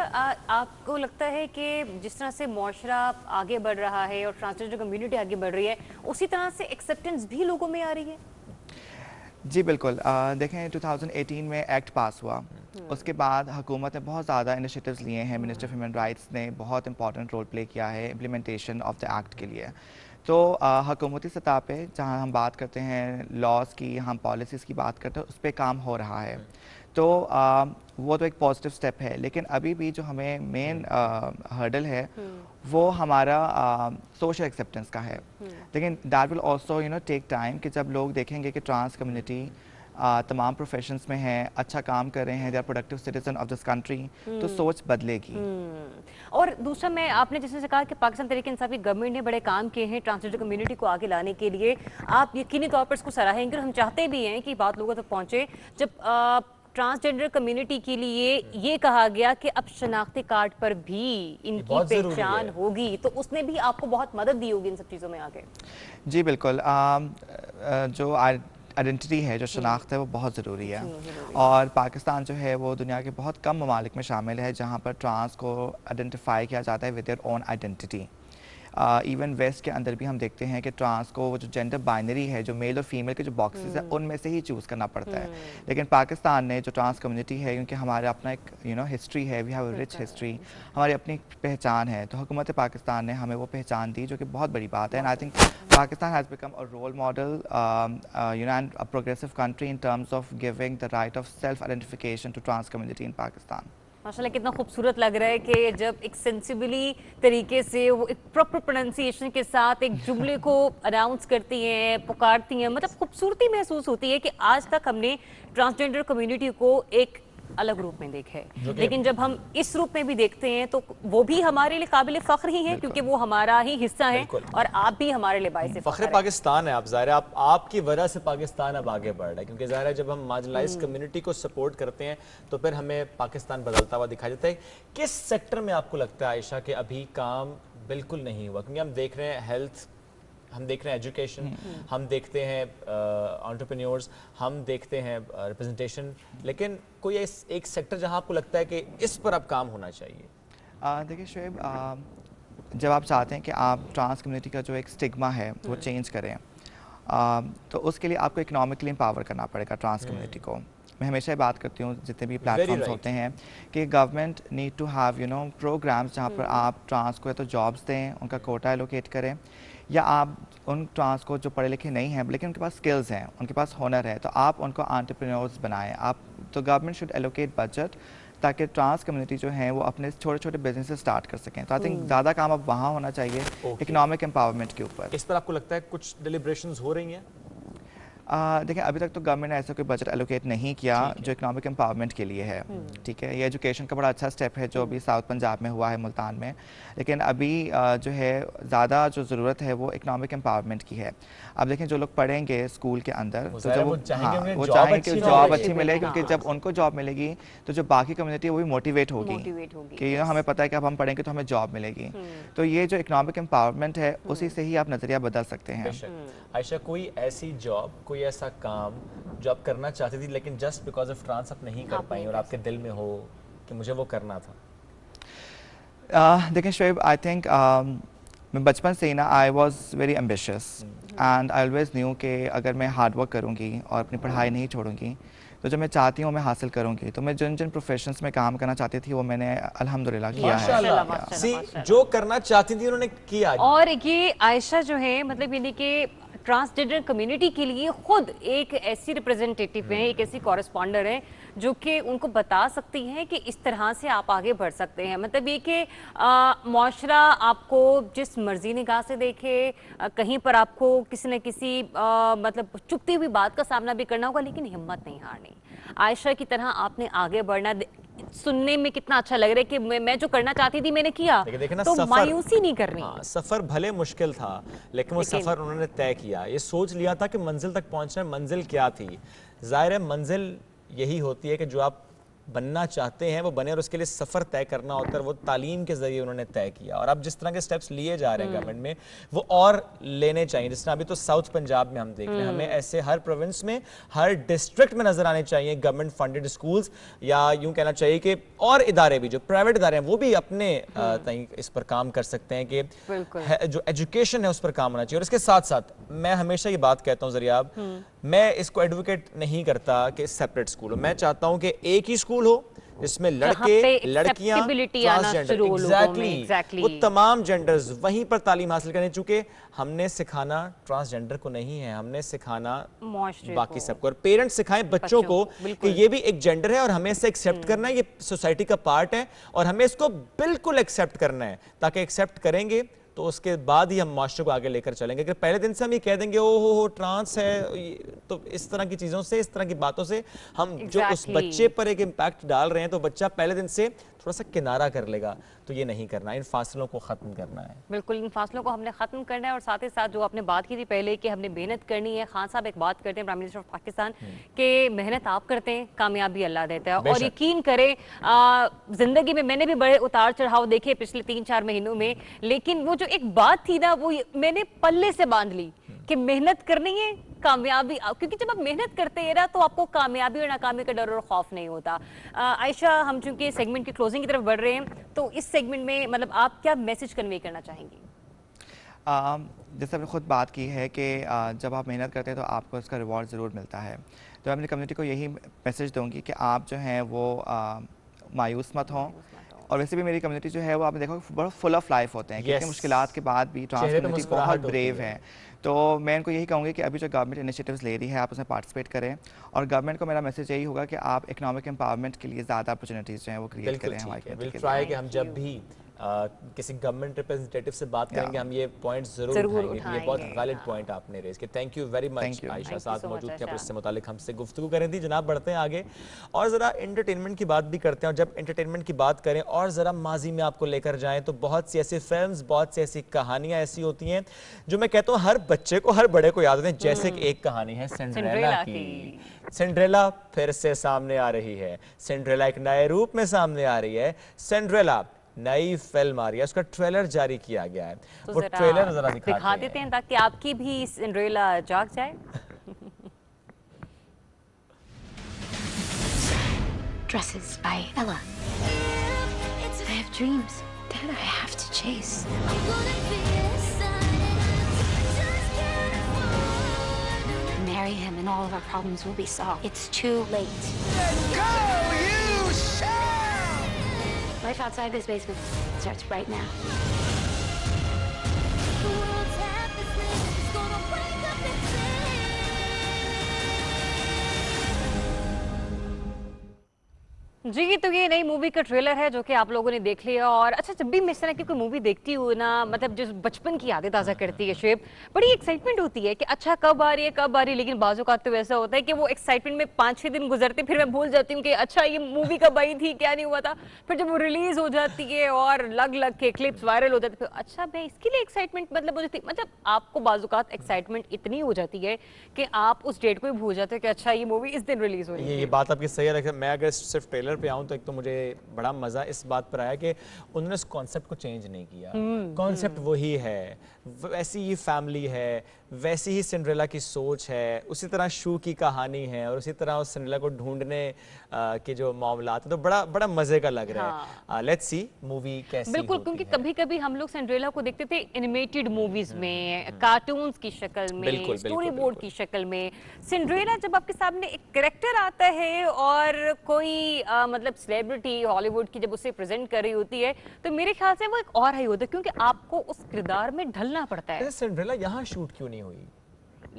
आपको लगता है कि जिस तरह से मुआशरा आगे बढ़ रहा है और ट्रांसजेंडर कम्युनिटी आगे बढ़ रही है, उसी तरह से एक्सेप्टेंस भी लोगों में आ रही है? जी बिल्कुल। देखें 2018 में एक्ट पास हुआ, उसके बाद हुकूमत ने बहुत ज़्यादा इनिशिएटिव्स लिए हैं। मिनिस्टर ऑफ ह्यूमन राइट्स ने बहुत इंपॉर्टेंट रोल प्ले किया है इम्प्लीमेंटेशन ऑफ द एक्ट के लिए। तो हुकूमती सतह पे जहाँ हम बात करते हैं लॉज की, हम पॉलिसीज़ की बात करते हैं, उस पर काम हो रहा है। तो वो तो एक पॉजिटिव स्टेप है, लेकिन अभी भी जो हमें मेन हर्डल है वो हमारा सोशल एक्सेप्टेंस का है। लेकिन that will also take time कि जब लोग देखेंगे कि ट्रांस कम्युनिटी तमाम प्रोफेशंस में हैं, अच्छा काम कर रहे हैं, they are productive citizen of this country, तो सोच बदलेगी। और दूसरा, मैं आपने जैसे कहा कि पाकिस्तान तहरीक इंसाफ की गवर्नमेंट ने बड़े काम किए हैं ट्रांसजेंडर कम्युनिटी को आगे लाने के लिए, आप यकीनी तौर पर इसको सराहेंगे और हम चाहते भी हैं कि बात लोगों तक पहुँचे। जब ट्रांसजेंडर कम्युनिटी के लिए ये कहा गया कि अब शनाख्ती कार्ड पर भी इनकी पहचान होगी, तो उसने भी आपको बहुत मदद दी होगी इन सब चीज़ों में आगे? जी बिल्कुल। जो आइडेंटिटी है, जो शनाख्त है, वो बहुत ज़रूरी है। और पाकिस्तान जो है वो दुनिया के बहुत कम ममालिक में शामिल है जहाँ पर ट्रांस को आइडेंटिफाई किया जाता है with their own identity. Even west के अंदर भी हम देखते हैं कि ट्रांस को वो जो जेंडर बाइनरी है, जो मेल और फीमेल के जो बॉक्सेस है, उनमें से ही चूज़ करना पड़ता है। लेकिन पाकिस्तान ने जो ट्रांस कम्युनिटी है, क्योंकि हमारा अपना एक हिस्ट्री है, we have a rich history, हमारी अपनी पहचान है, तो हुकूमत पाकिस्तान ने हमें वो पहचान दी, जो कि बहुत बड़ी बात है। And I think Pakistan has become a role model and a progressive country in terms of giving the right of self identification to trans community in Pakistan. माशाल्लाह, कितना खूबसूरत लग रहा है कि जब एक सेंसिबली तरीके से वो एक प्रॉपर प्रोनाउंसिएशन के साथ एक जुमले को अनाउंस करती हैं, पुकारती हैं, मतलब खूबसूरती महसूस होती है कि आज तक हमने ट्रांसजेंडर कम्युनिटी को एक अलग रूप में देखा है, लेकिन जब हम इस रूप में भी देखते हैं तो वो भी हमारे लिए काबिल फख्र ही है, क्योंकि वो हमारा ही हिस्सा है और आप भी हमारे लिए बाइस फख्र पाकिस्तान है। आप ज़ाहिर है आपकी वजह से पाकिस्तान अब आगे बढ़ रहा है, क्योंकि ज़ाहिर है जब हम मार्जिनलाइज्ड कम्युनिटी को सपोर्ट करते हैं तो फिर हमें पाकिस्तान बदलता हुआ दिखाई देता है। किस सेक्टर में आपको लगता है आयशा कि अभी काम बिल्कुल नहीं हुआ? क्योंकि हम देख रहे हैं हम देख रहे हैं एजुकेशन, हम देखते हैं एंटरप्रेन्योर्स, हम देखते हैं रिप्रेजेंटेशन, लेकिन कोई एक सेक्टर जहां आपको लगता है कि इस पर अब काम होना चाहिए? देखिए शोएब, जब आप चाहते हैं कि आप ट्रांस कम्युनिटी का जो एक स्टिग्मा है वो चेंज करें, तो उसके लिए आपको इकोनॉमिकली एम्पावर करना पड़ेगा ट्रांस कम्युनिटी को। मैं हमेशा ये बात करती हूँ जितने भी प्लेटफॉर्म्स होते हैं कि government need to have programmes जहाँ पर आप ट्रांस को या तो जॉब्स दें, उनका कोटा एलोकेट करें, या आप उन ट्रांस को जो पढ़े लिखे नहीं हैं लेकिन उनके पास स्किल्स हैं, उनके पास हुनर है, तो आप उनको एंटरप्रेन्योर्स बनाएं। आप तो गवर्नमेंट शुड एलोकेट बजट ताकि ट्रांस कम्युनिटी जो है वो अपने छोटे छोटे बिजनेस स्टार्ट कर सकें। तो आई थिंक ज़्यादा काम अब वहाँ होना चाहिए इकोनॉमिक एम्पावरमेंट के ऊपर। इस पर आपको लगता है कुछ डिलिब्रेशंस हो रही हैं? देखिए अभी तक तो गवर्नमेंट ने ऐसा कोई बजट एलोकेट नहीं किया जो इकोनॉमिक एम्पावरमेंट के लिए है। ठीक है, ये एजुकेशन का बड़ा अच्छा स्टेप है जो अभी साउथ पंजाब में हुआ है, मुल्तान में, लेकिन अभी जो है ज़्यादा जो ज़रूरत है वो इकोनॉमिक एम्पावरमेंट की है। अब देखें जो लोग पढ़ेंगे स्कूल के अंदर तो जब वो चाहेंगे कि जॉब अच्छी मिले, क्योंकि जब उनको जॉब मिलेगी तो जो बाकी कम्युनिटी है वो भी मोटिवेट होगी कि हमें पता है कि अब हम पढ़ेंगे तो हमें जॉब मिलेगी। तो ये जो इकोनॉमिक एम्पावरमेंट है उसी से ही आप नज़रिया बदल सकते हैं। आयशा, कोई ऐसी जॉब, कोई ऐसा काम जो आप करना चाहती थी लेकिन जस्ट बिकॉज ऑफ ट्रांस आप नहीं कर पाई और आपके दिल में हो कि मुझे वो करना था? देखें शोएब, आई थिंक मैं बचपन से ही ना I was very ambitious and I always new कि अगर मैं हार्ड वर्क करूँगी और अपनी पढ़ाई नहीं छोड़ूंगी तो जो मैं चाहती हूँ मैं हासिल करूँगी। तो मैं जिन जिन प्रोफेशंस में काम करना चाहती थी वो मैंने अल्हम्दुलिल्लाह किया है। सी जो करना चाहती थी उन्होंने किया। और ये आयशा जो है मतलब यानी कि ट्रांसजेंडर कम्युनिटी के लिए खुद एक ऐसी रिप्रेजेंटेटिव है, एक ऐसी कॉरेस्पॉन्डर है जो कि उनको बता सकती हैं कि इस तरह से आप आगे बढ़ सकते हैं। मतलब ये कि मुआशरा आपको जिस मर्जी निगाह से देखे, कहीं पर आपको किसी न किसी मतलब चुपती हुई बात का सामना भी करना होगा, लेकिन हिम्मत नहीं हारनी। आयशा की तरह आपने आगे बढ़ना। सुनने में कितना अच्छा लग रहा है कि मैं जो करना चाहती थी मैंने किया, तो मायूसी नहीं करनी। सफर भले मुश्किल था लेकिन वो सफर उन्होंने तय किया। ये सोच लिया था कि मंजिल तक पहुंचना है। मंजिल क्या थी? जाहिर है मंजिल यही होती है कि जो आप बनना चाहते हैं वो बने, और उसके लिए सफ़र तय करना होता है। वो तालीम के ज़रिए उन्होंने तय किया और अब जिस तरह के स्टेप्स लिए जा रहे हैं गवर्नमेंट में वो और लेने चाहिए। जिस तरह अभी तो साउथ पंजाब में हम देख रहे हैं, हमें ऐसे हर प्रोविंस में, हर डिस्ट्रिक्ट में नजर आने चाहिए गवर्नमेंट फंडेड स्कूल्स, या यूं कहना चाहिए कि और इदारे भी, जो प्राइवेट इदारे हैं वो भी अपने इस पर काम कर सकते हैं कि जो एजुकेशन है उस पर काम होना चाहिए। और इसके साथ साथ मैं हमेशा ये बात कहता हूँ ज़रियाब, मैं इसको एडवोकेट नहीं करता कि सेपरेट स्कूल हो। मैं चाहता हूँ कि एक ही स्कूल हो जिसमें लड़के लड़कियां एग्जैक्टली वो तमाम जेंडर्स वहीं पर तालीम हासिल करें। चूंकि हमने सिखाना ट्रांसजेंडर को नहीं है, हमने सिखाना बाकी सबको। और पेरेंट्स सिखाएं बच्चों को कि ये भी एक जेंडर है और हमें इसे एक्सेप्ट करना है, ये सोसाइटी का पार्ट है और हमें इसको बिल्कुल एक्सेप्ट करना है। ताकि एक्सेप्ट करेंगे तो उसके बाद ही हम मास्टर को आगे लेकर चलेंगे। अगर पहले दिन से हम ये कह देंगे ओ हो ट्रांस है, तो इस तरह की चीज़ों से, इस तरह की बातों से हम जो उस बच्चे पर एक इम्पैक्ट डाल रहे हैं, तो बच्चा पहले दिन से थोड़ा सा किनारा कर लेगा। तो ये नहीं करना, इन फासलों को ख़त्म करना है। बिल्कुल, इन फासलों को हमने ख़त्म करना है। और साथ ही साथ जो आपने बात की थी पहले कि हमने मेहनत करनी है, खान साहब एक बात करते हैं, प्राइम मिनिस्टर ऑफ पाकिस्तान, कि मेहनत आप करते हैं, कामयाबी अल्लाह देता है। और यकीन करें ज़िंदगी में मैंने भी बड़े उतार चढ़ाव देखे पिछले 3-4 महीनों में, लेकिन वो जो एक बात थी ना वो मैंने पल्ले से बांध ली कि मेहनत करनी है, कामयाबी। क्योंकि जब आप मेहनत करते हैं ना तो आपको कामयाबी और नाकामी का डर और खौफ नहीं होता। आयशा, हम चूंकि सेगमेंट की क्लोजिंग की तरफ बढ़ रहे हैं, तो इस सेगमेंट में मतलब आप क्या मैसेज कन्वे करना चाहेंगी? जैसे आपने खुद बात की है कि जब आप मेहनत करते हैं तो आपको उसका रिवॉर्ड ज़रूर मिलता है। तो मैं अपनी कम्युनिटी को यही मैसेज दूंगी कि आप जो हैं वो मायूस मत हों। और वैसे भी मेरी कम्युनिटी जो है वो आपने देखा बड़ा फुल ऑफ लाइफ होते हैं, क्योंकि मुश्किलात के बाद भी ट्रांस कम्युनिटी बहुत ब्रेव है। तो मैं इनको यही कहूँगी कि अभी जो गवर्नमेंट इनिशिएटिव्स ले रही है आप उसमें पार्टिसिपेट करें। और गवर्नमेंट को मेरा मैसेज यही होगा कि आप इकोनॉमिक एम्पावरमेंट के लिए ज़्यादा अपॉर्चुनिटीज़ जो हैं वो क्रिएट करें हमारी कम्युनिटी के लिए। हम जब भी किसी गवर्नमेंट रिप्रेजेंटेटिव से बात करेंगे हम ये पॉइंट जरूर उठाएंगे। ये बहुत वैलिड पॉइंट आपने रेज किया। Thank you very much Ayesha, साथ मौजूद थे, इससे मुतालिक हमसे गुफ्तगू करें थी। जनाब बढ़ते हैं आगे और ज़रा एंटरटेनमेंट की बात भी करते हैं। और जब एंटरटेनमेंट की बात करें और ज़रा माजी में आपको लेकर जाएं तो बहुत सी ऐसी फिल्म्स, बहुत सी ऐसी कहानियाँ ऐसी होती हैं जो मैं कहता हूँ हर बच्चे को, हर बड़े को याद होती हैं। जैसे कि एक कहानी है सिंड्रेला की। सिंड्रेला फिर से सामने आ रही है। सिंड्रेला एक नए रूप में सामने आ रही है। सिंड्रेला नई फिल्म आ रही है, उसका ट्रेलर जारी किया गया है। तो वो ट्रेलर जरा दिखा देते हैं ताकि आपकी भी सिंड्रेला जाग जाए। Dresses by Ella. I have dreams that I have to chase. Marry him and all of our problems will be solved. It's too late. Go, you shall! Life outside this basement starts right now. जी, तो ये नई movie का trailer है जो कि आप लोगों ने देख लिया। और अच्छा, जब भी मैं इस तरह की कोई मूवी देखती हूँ ना, मतलब जो बचपन की यादें ताज़ा करती है शेप, बड़ी एक्साइटमेंट होती है कि अच्छा कब आ रही है कब आ रही है। लेकिन बाजू का तो ऐसा होता है कि वो एक्साइटमेंट में 5-6 दिन गुजरते, फिर मैं भूल जाती हूँ कि अच्छा ये मूवी कब आई थी, क्या नहीं हुआ था। फिर जब वो रिलीज हो जाती है और लग के क्लिप्स वायरल हो जाते, फिर अच्छा मैं इसके लिए एक्साइटमेंट मतलब हो जाती, मतलब आपको बाजूकात एक्साइटमेंट इतनी हो जाती है कि आप उस डेट को भी भूल जाते हो कि अच्छा ये मूवी इस दिन रिलीज हो रही है। ये बात आपकी सही है। मैं अगर सिर्फ ट्रेलर पे आऊँ तो एक तो मुझे बड़ा मजा इस बात पर आया कि उन्होंने इस कॉन्सेप्ट को चेंज नहीं किया। कॉन्सेप्ट वही है, वैसी ही फैमिली है, वैसी ही सिंड्रेला की सोच है, उसी तरह शू की कहानी है और उसी तरह उस सिंड्रेला को ढूंढने के जो मामलात हैं, तो बड़ा मजे का लग रहा है। लेट्स सी मूवी कैसी बिल्कुल, क्योंकि कभी-कभी हम लोग सिंड्रेला को देखते थे एनिमेटेड मूवीज में, कार्टून्स की शक्ल में, स्टोरी बोर्ड की शक्ल में। सिंड्रेला जब आपके सामने एक कैरेक्टर आता है और कोई मतलब सेलिब्रिटी हॉलीवुड की जब उसे प्रेजेंट कर रही होती है, तो मेरे ख्याल से वो एक और हाई होता है, क्योंकि आपको उस किरदार में ढलना पड़ता है। सिंड्रेला यहाँ शूट क्यों नहीं हुई?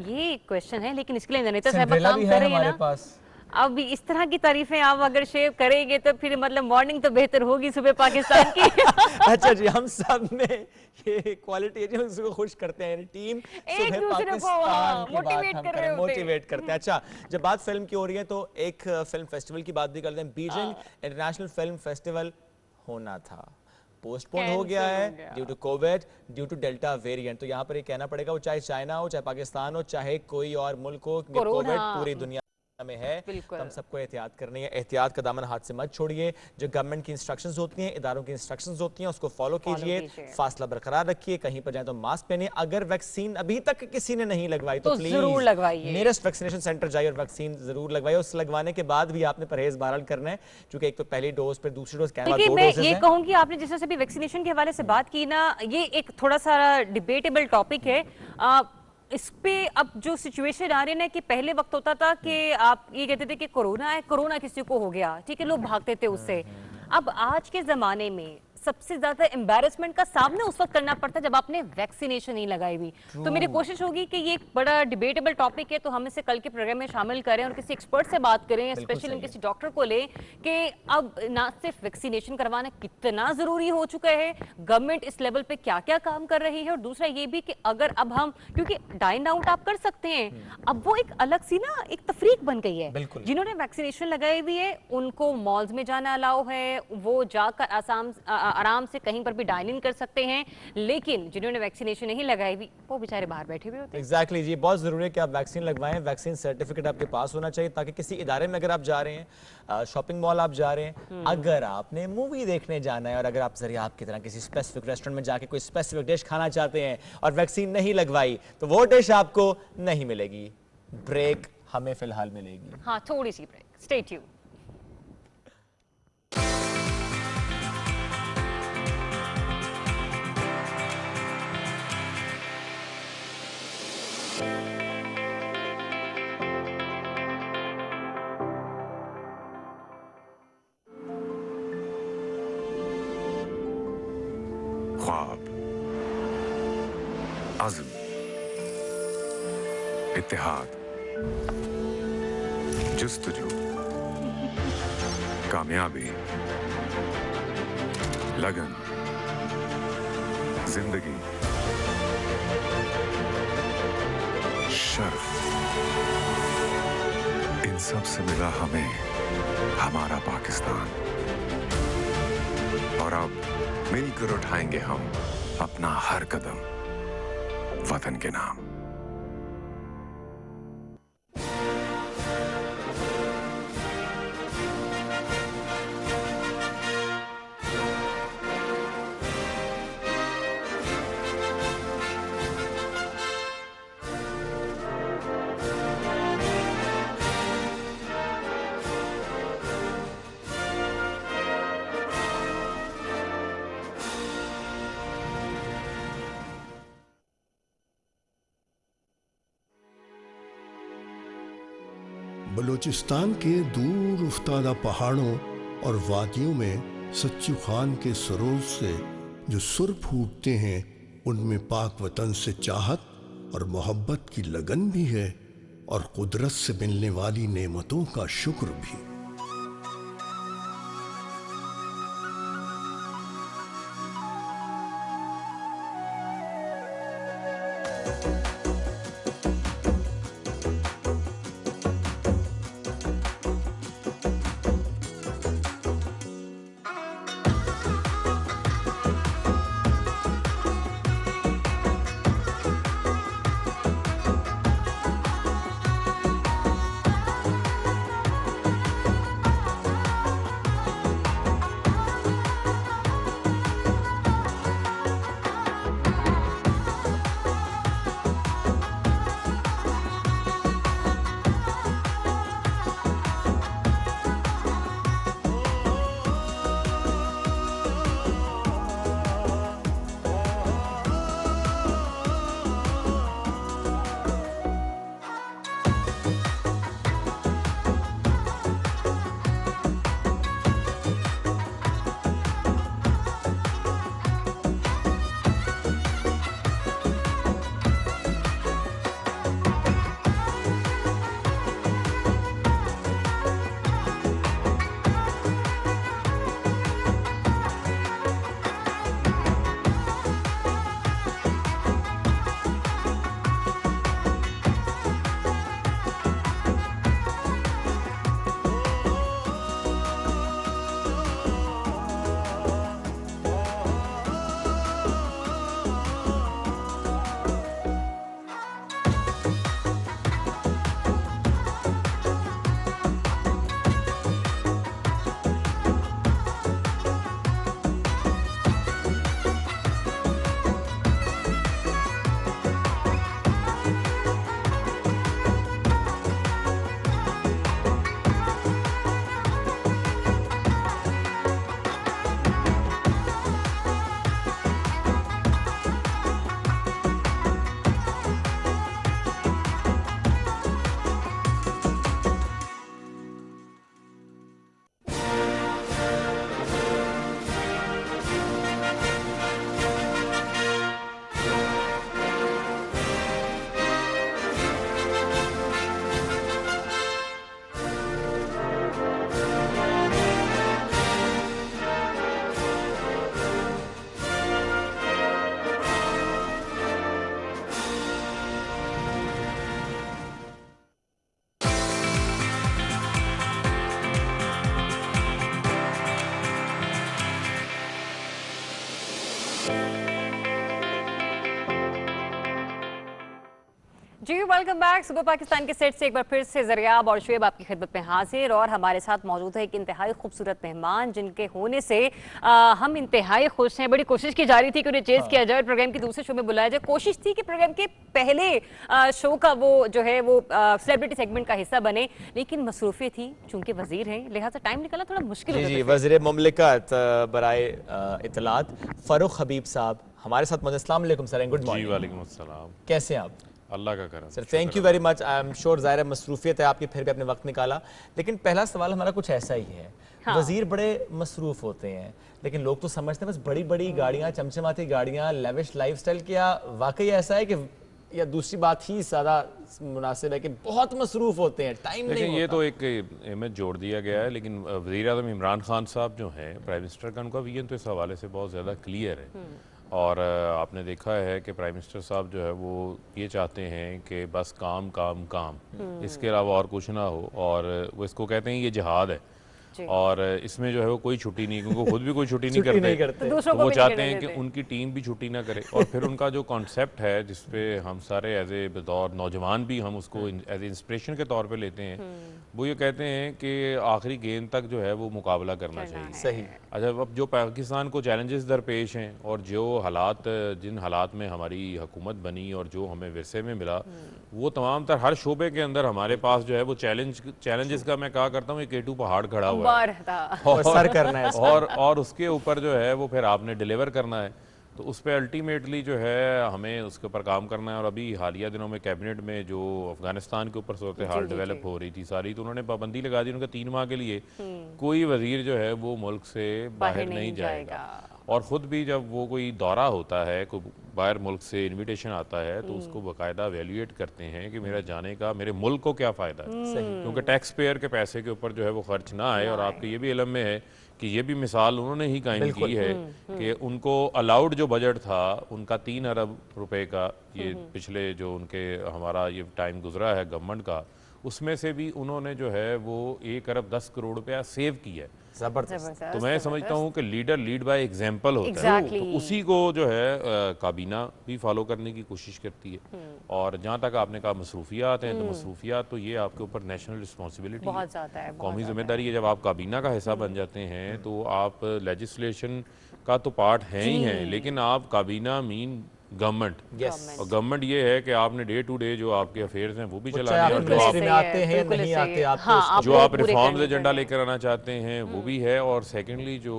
ये क्वेश्चन है, लेकिन इसके लिए ननीता साहब काम कर रही है ना। पास अब इस तरह की तारीफें आप अगर शेव करेंगे तो फिर मतलब मॉर्निंग तो बेहतर होगी सुबह पाकिस्तान की। अच्छा जी, हम सब में ये क्वालिटी है जो उसको खुश करते हैं, टीम एक दूसरे को मोटिवेट करते हैं। अच्छा, जब बात फिल्म की हो रही है तो एक फिल्म फेस्टिवल की बात भी करते हैं। बीजिंग इंटरनेशनल फिल्म फेस्टिवल होना था, पोस्टपोन हो गया है due to Covid, due to delta variant. तो यहाँ पर ये कहना पड़ेगा, वो चाहे चाइना हो, चाहे पाकिस्तान हो, चाहे कोई और मुल्क हो, कोविड पूरी दुनिया में है, तो हम सबको एहतियात करनी है। एहतियात का दामन हाथ से मत छोड़िए। जो गवर्नमेंट की इंस्ट्रक्शंस होती हैं, इदारों की इंस्ट्रक्शंस होती हैं, उसको फॉलो कीजिए, फासला बरकरार रखिए, कहीं पर जाए तो मास्क पहनिए। अगर वैक्सीन अभी तक किसी ने नहीं लगवाई तो प्लीज जरूर लगवाइए, नियरेस्ट वैक्सीनेशन सेंटर जाइए और वैक्सीन जरूर लगवाइए। उस लगवाने के बाद भी आपने परहेज बहरहाल करना है, क्योंकि एक तो पहली डोज पर दूसरी डोज कहना। मैं ये कहूंगी, आपने जिस तरह से भी वैक्सीनेशन के हवाले से बात की ना, ये एक थोड़ा सा डिबेटेबल टॉपिक है। इस पे अब जो सिचुएशन आ रही है ना, कि पहले वक्त होता था कि आप ये कहते थे कि कोरोना है, कोरोना किसी को हो गया, ठीक है, लोग भागते थे उससे। अब आज के जमाने में सबसे ज्यादा एम्बैरेसमेंट का सामना उस वक्त करना पड़ता है जब आपने वैक्सीनेशन नहीं लगाई हुई। तो मेरी कोशिश होगी कि ये एक बड़ा डिबेटेबल टॉपिक है, तो हम इसे कल के प्रोग्राम में शामिल करें और किसी एक्सपर्ट से बात करें, स्पेशली किसी डॉक्टर को लें कि अब ना सिर्फ वैक्सीनेशन करवाना कितना जरूरी हो चुका है, गवर्नमेंट इस लेवल पे क्या क्या काम कर रही है, और दूसरा ये भी कि अगर अब हम, क्योंकि डाइन आउट आप कर सकते हैं, अब वो एक अलग सी ना एक तफरीक बन गई है। जिन्होंने वैक्सीनेशन लगाई हुई है उनको मॉल्स में जाना अलाउ है, वो जाकर आराम से कहीं पर भी डाइन इन कर सकते हैं, लेकिन जिन्होंने वैक्सीनेशन नहीं लगाई हुई वो बेचारे बाहर बैठे हुए होते हैं। एग्जैक्टली जी, बहुत जरूरी है कि आप वैक्सीन लगवाएं। वैक्सीन सर्टिफिकेट आपके पास होना चाहिए, ताकि किसी इदारे में अगर आप जा रहे हैं, शॉपिंग मॉल आप जा रहे हैं, अगर आपने मूवी देखने जाना है और अगर आप जरिए आपकी तरह किसी स्पेसिफिक रेस्टोरेंट में जाके कोई स्पेसिफिक डिश खाना चाहते हैं और वैक्सीन नहीं लगवाई, तो वो डिश आपको नहीं मिलेगी। ब्रेक हमें फिलहाल मिलेगी। हाँ, थोड़ी सी ब्रेक, स्टे ट्यून्ड। ख्वाब, अज़्म, इत्तेहाद, जुस्तजू, कामयाबी, लगन, जिंदगी, शर्फ, इन सब से मिला हमें हमारा पाकिस्तान। और अब मिलकर उठाएंगे हम अपना हर कदम वतन के नाम। बलूचिस्तान के दूर उफ्तादा पहाड़ों और वादियों में सच्चू खान के सरोज से जो सुर फूटते हैं, उनमें पाक वतन से चाहत और मोहब्बत की लगन भी है और कुदरत से मिलने वाली नेमतों का शुक्र भी। जी वेलकम बैक। सुबह पाकिस्तान के सेट से एक बार फिर से ज़रियाब और शुएब आपकी खिदमत में हाजिर, और हमारे साथ मौजूद है एक इंतहाई खूबसूरत मेहमान जिनके होने से हम इंतहाई खुश हैं। बड़ी कोशिश की जा रही थी कि उन्हें चेस किया जाए और प्रोग्राम के दूसरे शो में बुलाया जाए। कोशिश थी कि प्रोग्राम के पहले शो का वो जो है वो सेलिब्रिटी सेगमेंट का हिस्सा बने, लेकिन मसरूफियत थी, चूंकि वजीर हैं, लिहाजा टाइम निकालना थोड़ा मुश्किल हो जी, वज़ीर मुमलिकत बराए इत्तलात फ़ारूक हबीब साहब हमारे साथ मौजूद। अस्सलाम वालेकुम सर, गुड मॉर्निंग। वालेकुम अस्सलाम। कैसे हैं आप? अल्लाह का करम sir, thank you very much. I am sure ज़ाहिर है मसरूफियत है आपकी, फिर भी अपने वक्त निकाला। लेकिन पहला सवाल हमारा कुछ ऐसा ही है। हाँ। वज़ीर बड़े मसरूफ होते हैं, लेकिन लोग तो समझते हैं बस बड़ी बड़ी गाड़ियाँ, चमचमाती गाड़ियाँ, लेविश लाइफस्टाइल। क्या वाकई ऐसा है कि या दूसरी बात ही ज़्यादा मुनासिब है कि बहुत मसरूफ होते हैं, टाइम नहीं होता? ये तो एक इमेज जोड़ दिया गया है, लेकिन वज़ीर आज़म इमरान खान साहब जो हैं, प्राइम मिनिस्टर का, उनका विजन तो इस हवाले से बहुत ज़्यादा क्लियर है। और आपने देखा है कि प्राइम मिनिस्टर साहब जो है वो ये चाहते हैं कि बस काम काम काम, इसके अलावा और कुछ ना हो। और वो इसको कहते हैं ये जिहाद है, और इसमें जो है वो कोई छुट्टी नहीं, क्योंकि खुद भी कोई छुट्टी नहीं करते, तो वो चाहते हैं कि उनकी टीम भी छुट्टी ना करे। और फिर उनका जो कॉन्सेप्ट है जिसपे हम सारे एज ए बतौर नौजवान भी हम उसको एज ए इंस्पिरेशन के तौर पे लेते हैं, वो ये कहते हैं कि आखिरी गेंद तक जो है वो मुकाबला करना चाहिए। सही। अच्छा, अब जो पाकिस्तान को चैलेंजेस दरपेश हैं और जो हालात, जिन हालात में हमारी हुकूमत बनी और जो हमें विरसे में मिला, वो तमाम तर हर शोबे के अंदर हमारे पास जो है वो चैलेंजेस का मैं कहा करता हूँ एक केटू पहाड़ खड़ा हुआ है और सर करना है और उसके ऊपर जो है वो फिर आपने डिलीवर करना है। तो उस पर अल्टीमेटली जो है हमें उसके ऊपर काम करना है। और अभी हालिया दिनों में कैबिनेट में जो अफगानिस्तान के ऊपर सूरत हाल डेवलप हो रही थी सारी, तो उन्होंने पाबंदी लगा दी उनका 3 माह के लिए कोई वजीर जो है वो मुल्क से बाहर नहीं जाएगा। और ख़ुद भी जब वो कोई दौरा होता है, कोई बाहर मुल्क से इनविटेशन आता है, तो उसको बाकायदा एवेल्यूएट करते हैं कि मेरा जाने का मेरे मुल्क को क्या फ़ायदा है, क्योंकि टैक्स पेयर के पैसे के ऊपर जो है वो खर्च ना आए। और आपके ये भी इल्म में है कि ये भी मिसाल उन्होंने ही कायम की है कि उनको अलाउड जो बजट था उनका 3 अरब रुपए का, ये पिछले जो उनके हमारा ये टाइम गुजरा है गवर्नमेंट का, उसमें से भी उन्होंने जो है वो 1 अरब 10 करोड़ रुपया सेव किया है। जबरदस्त। तो मैं समझता हूँ कि लीडर लीड बाय एग्जाम्पल होता है, तो उसी को जो है काबीना भी फॉलो करने की कोशिश करती है। और जहाँ तक आपने कहा मसरूफियात हैं, तो मसरूफियात तो ये आपके ऊपर नेशनल रिस्पॉन्सिबिलिटी बहुत ज़्यादा है, कौमी जिम्मेदारी है। जब आप काबीना का हिस्सा बन जाते हैं तो आप लेजिस्लेशन का तो पार्ट हैं ही हैं, लेकिन आप काबीना मीन गवर्नमेंट, और गवर्नमेंट ये है कि आपने डे टू डे जो आपके अफेयर्स हैं वो भी चलाने हैं, जो आप रिफॉर्म्स एजेंडा लेकर आना चाहते हैं वो भी है। और सेकेंडली जो